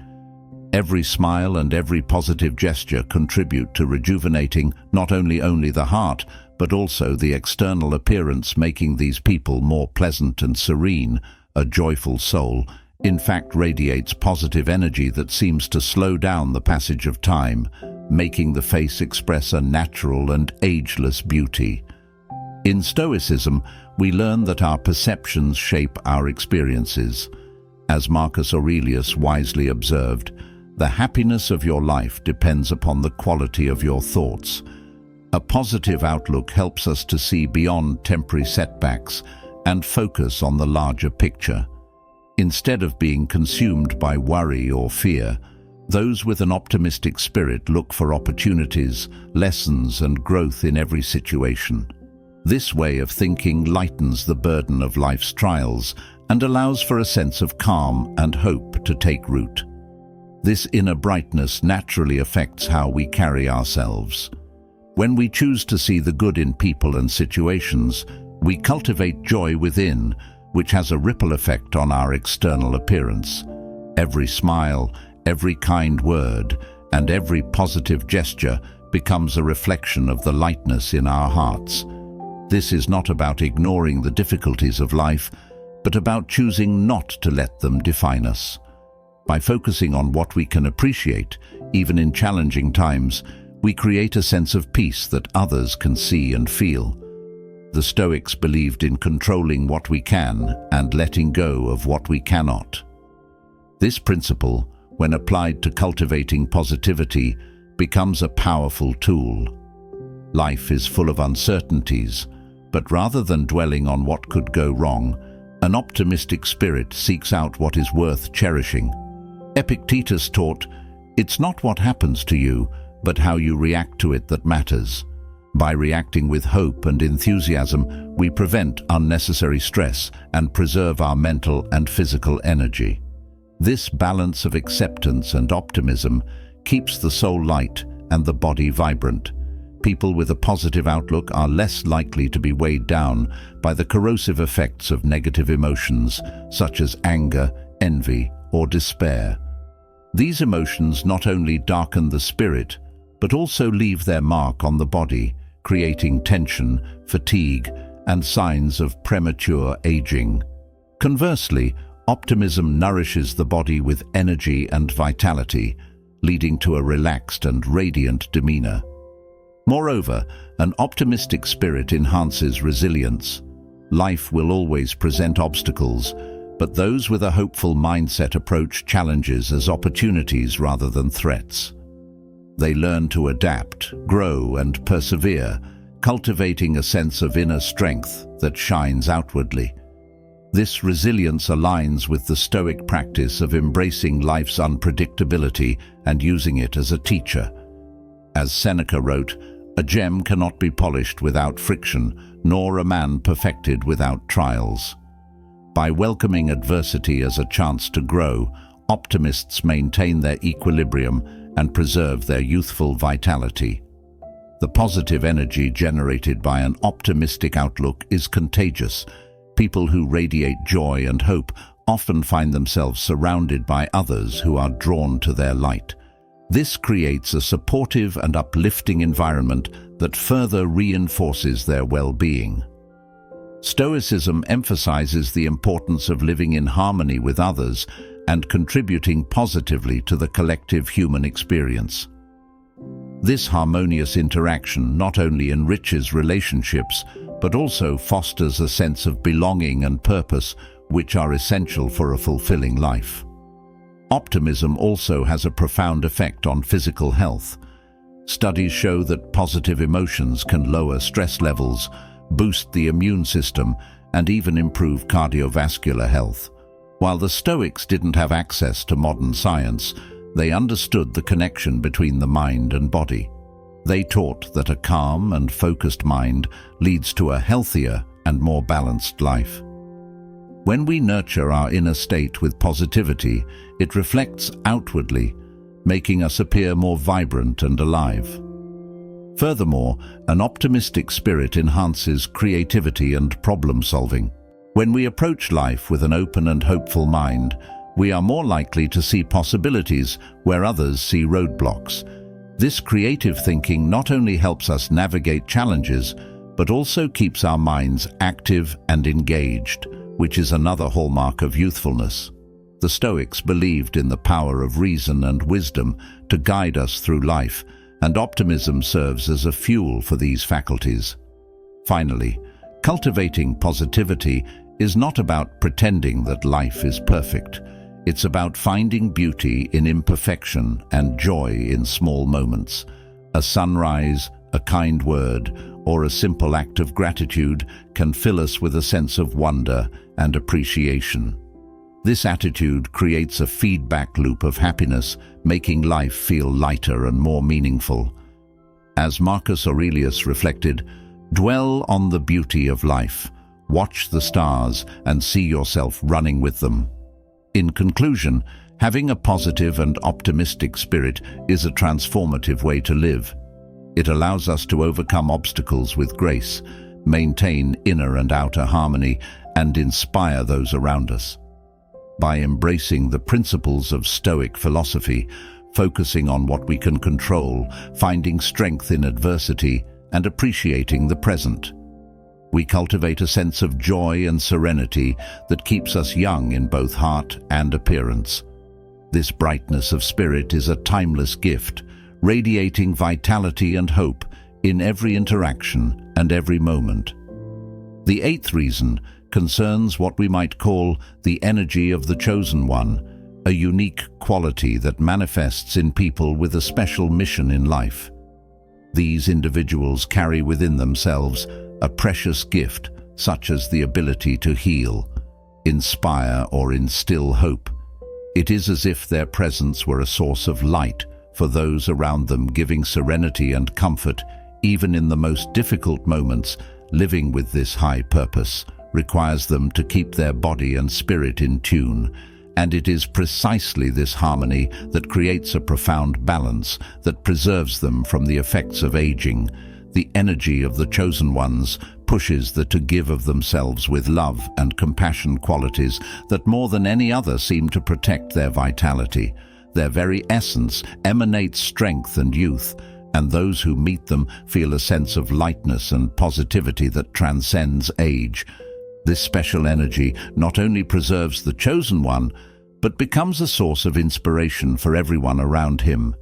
Every smile and every positive gesture contribute to rejuvenating not only the heart, but also the external appearance, making these people more pleasant and serene. A joyful soul, in fact, radiates positive energy that seems to slow down the passage of time, making the face express a natural and ageless beauty. In Stoicism, we learn that our perceptions shape our experiences. As Marcus Aurelius wisely observed, the happiness of your life depends upon the quality of your thoughts. A positive outlook helps us to see beyond temporary setbacks and focus on the larger picture. Instead of being consumed by worry or fear, those with an optimistic spirit look for opportunities, lessons, and growth in every situation. This way of thinking lightens the burden of life's trials and allows for a sense of calm and hope to take root. This inner brightness naturally affects how we carry ourselves. When we choose to see the good in people and situations, we cultivate joy within, which has a ripple effect on our external appearance. Every smile, every kind word, and every positive gesture becomes a reflection of the lightness in our hearts. This is not about ignoring the difficulties of life, but about choosing not to let them define us. By focusing on what we can appreciate, even in challenging times, we create a sense of peace that others can see and feel. The Stoics believed in controlling what we can and letting go of what we cannot. This principle, when applied to cultivating positivity, becomes a powerful tool. Life is full of uncertainties, but rather than dwelling on what could go wrong, an optimistic spirit seeks out what is worth cherishing. Epictetus taught, "It's not what happens to you, but how you react to it that matters." By reacting with hope and enthusiasm, we prevent unnecessary stress and preserve our mental and physical energy. This balance of acceptance and optimism keeps the soul light and the body vibrant. People with a positive outlook are less likely to be weighed down by the corrosive effects of negative emotions, such as anger, envy, or despair. These emotions not only darken the spirit, but also leave their mark on the body, creating tension, fatigue, and signs of premature aging. Conversely, optimism nourishes the body with energy and vitality, leading to a relaxed and radiant demeanor. Moreover, an optimistic spirit enhances resilience. Life will always present obstacles, but those with a hopeful mindset approach challenges as opportunities rather than threats. They learn to adapt, grow, and persevere, cultivating a sense of inner strength that shines outwardly. This resilience aligns with the Stoic practice of embracing life's unpredictability and using it as a teacher. As Seneca wrote, "A gem cannot be polished without friction, nor a man perfected without trials." By welcoming adversity as a chance to grow, optimists maintain their equilibrium and preserve their youthful vitality. The positive energy generated by an optimistic outlook is contagious. People who radiate joy and hope often find themselves surrounded by others who are drawn to their light. This creates a supportive and uplifting environment that further reinforces their well-being. Stoicism emphasizes the importance of living in harmony with others and contributing positively to the collective human experience. This harmonious interaction not only enriches relationships, but also fosters a sense of belonging and purpose, which are essential for a fulfilling life. Optimism also has a profound effect on physical health. Studies show that positive emotions can lower stress levels, boost the immune system, and even improve cardiovascular health. While the Stoics didn't have access to modern science, they understood the connection between the mind and body. They taught that a calm and focused mind leads to a healthier and more balanced life. When we nurture our inner state with positivity, it reflects outwardly, making us appear more vibrant and alive. Furthermore, an optimistic spirit enhances creativity and problem-solving. When we approach life with an open and hopeful mind, we are more likely to see possibilities where others see roadblocks. This creative thinking not only helps us navigate challenges, but also keeps our minds active and engaged, which is another hallmark of youthfulness. The Stoics believed in the power of reason and wisdom to guide us through life, and optimism serves as a fuel for these faculties. Finally, cultivating positivity is not about pretending that life is perfect. It's about finding beauty in imperfection and joy in small moments. A sunrise, a kind word, or a simple act of gratitude can fill us with a sense of wonder and appreciation. This attitude creates a feedback loop of happiness, making life feel lighter and more meaningful. As Marcus Aurelius reflected, "Dwell on the beauty of life, watch the stars, and see yourself running with them." In conclusion, having a positive and optimistic spirit is a transformative way to live. It allows us to overcome obstacles with grace, maintain inner and outer harmony, and inspire those around us. By embracing the principles of Stoic philosophy, focusing on what we can control, finding strength in adversity, and appreciating the present, we cultivate a sense of joy and serenity that keeps us young in both heart and appearance. This brightness of spirit is a timeless gift, radiating vitality and hope in every interaction and every moment. The eighth reason concerns what we might call the energy of the chosen one, a unique quality that manifests in people with a special mission in life. These individuals carry within themselves a precious gift, such as the ability to heal, inspire, or instill hope. It is as if their presence were a source of light for those around them, giving serenity and comfort even in the most difficult moments. Living with this high purpose requires them to keep their body and spirit in tune, and it is precisely this harmony that creates a profound balance that preserves them from the effects of aging. The energy of the chosen ones pushes them to give of themselves with love and compassion, qualities that more than any other seem to protect their vitality. Their very essence emanates strength and youth, and those who meet them feel a sense of lightness and positivity that transcends age. This special energy not only preserves the chosen one, but becomes a source of inspiration for everyone around him,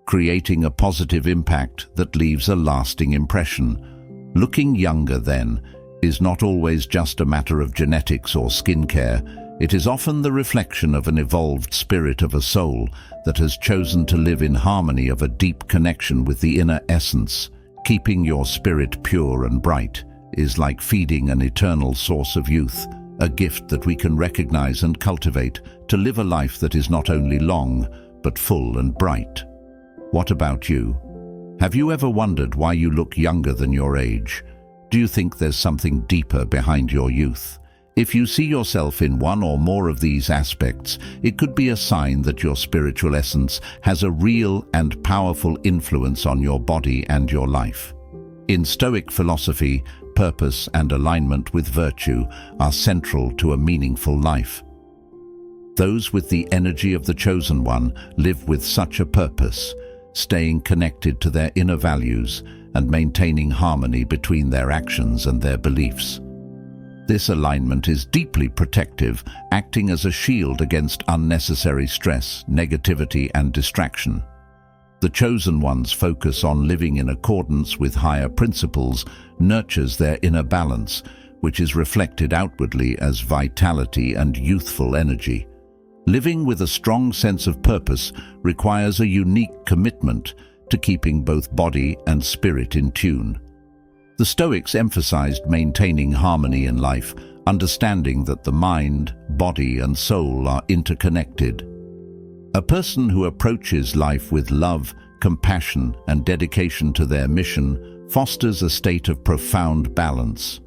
creating a positive impact that leaves a lasting impression. Looking younger, then, is not always just a matter of genetics or skincare. It is often the reflection of an evolved spirit of a soul that has chosen to live in harmony, of a deep connection with the inner essence. Keeping your spirit pure and bright is like feeding an eternal source of youth, a gift that we can recognize and cultivate to live a life that is not only long, but full and bright. What about you? Have you ever wondered why you look younger than your age? Do you think there's something deeper behind your youth? If you see yourself in one or more of these aspects, it could be a sign that your spiritual essence has a real and powerful influence on your body and your life. In Stoic philosophy, purpose and alignment with virtue are central to a meaningful life. Those with the energy of the chosen one live with such a purpose, staying connected to their inner values and maintaining harmony between their actions and their beliefs. This alignment is deeply protective, acting as a shield against unnecessary stress, negativity, and distraction. The chosen one's focus on living in accordance with higher principles nurtures their inner balance, which is reflected outwardly as vitality and youthful energy. Living with a strong sense of purpose requires a unique commitment to keeping both body and spirit in tune. The Stoics emphasized maintaining harmony in life, understanding that the mind, body, and soul are interconnected. A person who approaches life with love, compassion, and dedication to their mission fosters a state of profound balance.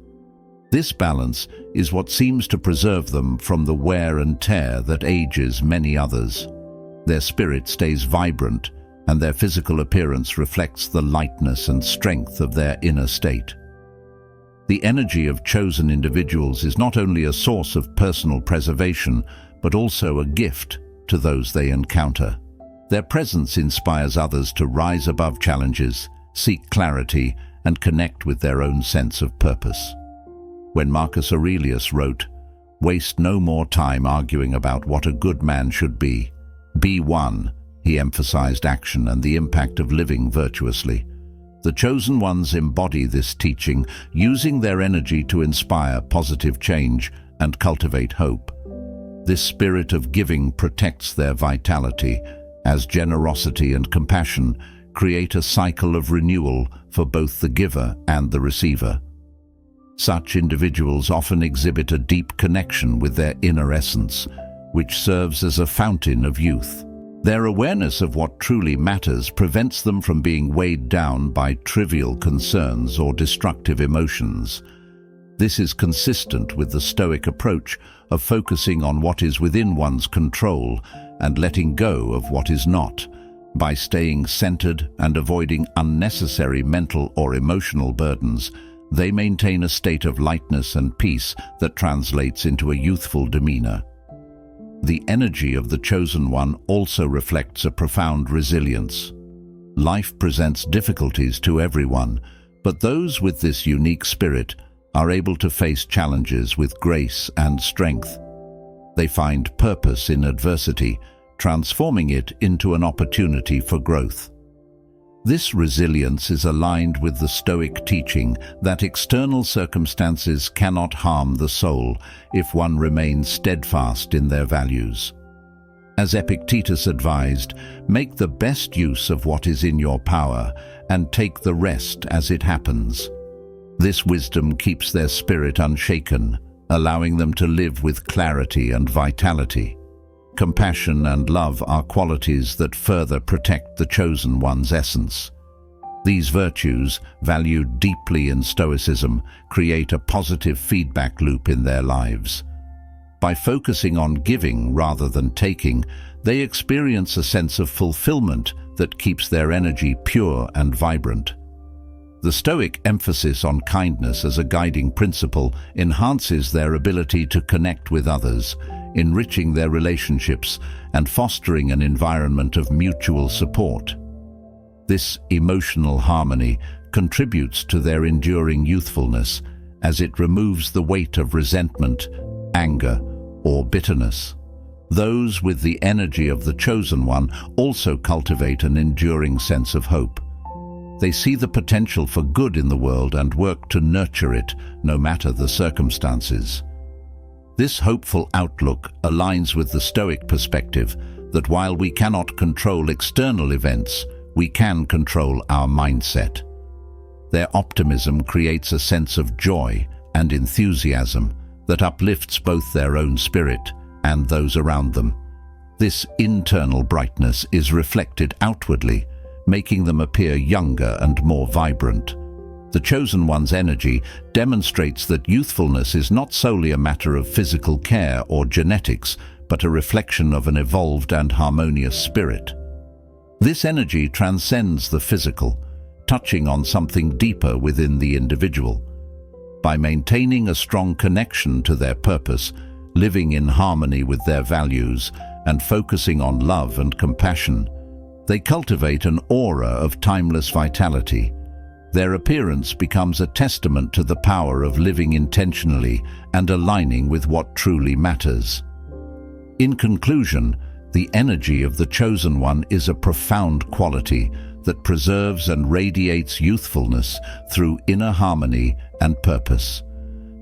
This balance is what seems to preserve them from the wear and tear that ages many others. Their spirit stays vibrant, and their physical appearance reflects the lightness and strength of their inner state. The energy of chosen individuals is not only a source of personal preservation, but also a gift to those they encounter. Their presence inspires others to rise above challenges, seek clarity, and connect with their own sense of purpose. When Marcus Aurelius wrote, "Waste no more time arguing about what a good man should be. Be one," he emphasized action and the impact of living virtuously. The chosen ones embody this teaching, using their energy to inspire positive change and cultivate hope. This spirit of giving protects their vitality, as generosity and compassion create a cycle of renewal for both the giver and the receiver. Such individuals often exhibit a deep connection with their inner essence, which serves as a fountain of youth. Their awareness of what truly matters prevents them from being weighed down by trivial concerns or destructive emotions. This is consistent with the Stoic approach of focusing on what is within one's control and letting go of what is not. By staying centered and avoiding unnecessary mental or emotional burdens, they maintain a state of lightness and peace that translates into a youthful demeanor. The energy of the chosen one also reflects a profound resilience. Life presents difficulties to everyone, but those with this unique spirit are able to face challenges with grace and strength. They find purpose in adversity, transforming it into an opportunity for growth. This resilience is aligned with the Stoic teaching that external circumstances cannot harm the soul if one remains steadfast in their values. As Epictetus advised, make the best use of what is in your power and take the rest as it happens. This wisdom keeps their spirit unshaken, allowing them to live with clarity and vitality. Compassion and love are qualities that further protect the chosen one's essence. These virtues, valued deeply in Stoicism, create a positive feedback loop in their lives. By focusing on giving rather than taking, they experience a sense of fulfillment that keeps their energy pure and vibrant. The Stoic emphasis on kindness as a guiding principle enhances their ability to connect with others, enriching their relationships and fostering an environment of mutual support. This emotional harmony contributes to their enduring youthfulness as it removes the weight of resentment, anger, or bitterness. Those with the energy of the chosen one also cultivate an enduring sense of hope. They see the potential for good in the world and work to nurture it, no matter the circumstances. This hopeful outlook aligns with the Stoic perspective that while we cannot control external events, we can control our mindset. Their optimism creates a sense of joy and enthusiasm that uplifts both their own spirit and those around them. This internal brightness is reflected outwardly, making them appear younger and more vibrant. The chosen one's energy demonstrates that youthfulness is not solely a matter of physical care or genetics, but a reflection of an evolved and harmonious spirit. This energy transcends the physical, touching on something deeper within the individual. By maintaining a strong connection to their purpose, living in harmony with their values, and focusing on love and compassion, they cultivate an aura of timeless vitality. Their appearance becomes a testament to the power of living intentionally and aligning with what truly matters. In conclusion, the energy of the chosen one is a profound quality that preserves and radiates youthfulness through inner harmony and purpose.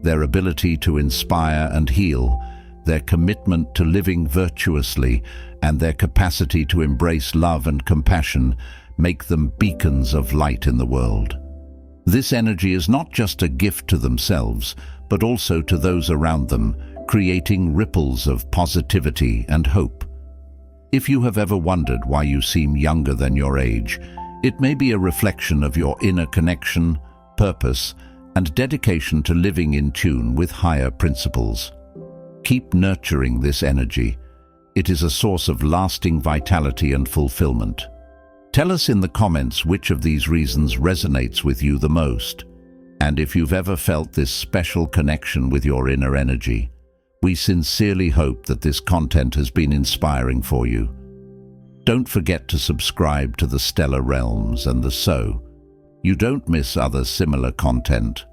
Their ability to inspire and heal, their commitment to living virtuously, and their capacity to embrace love and compassion make them beacons of light in the world. This energy is not just a gift to themselves, but also to those around them, creating ripples of positivity and hope. If you have ever wondered why you seem younger than your age, it may be a reflection of your inner connection, purpose, and dedication to living in tune with higher principles. Keep nurturing this energy. It is a source of lasting vitality and fulfillment. Tell us in the comments which of these reasons resonates with you the most, and if you've ever felt this special connection with your inner energy. We sincerely hope that this content has been inspiring for you. Don't forget to subscribe to the Stellar Realms and so you don't miss other similar content.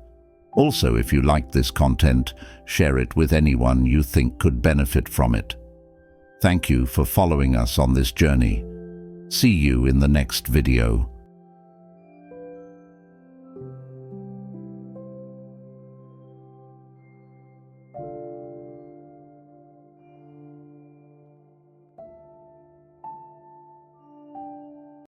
Also, if you like this content, share it with anyone you think could benefit from it. Thank you for following us on this journey. See you in the next video.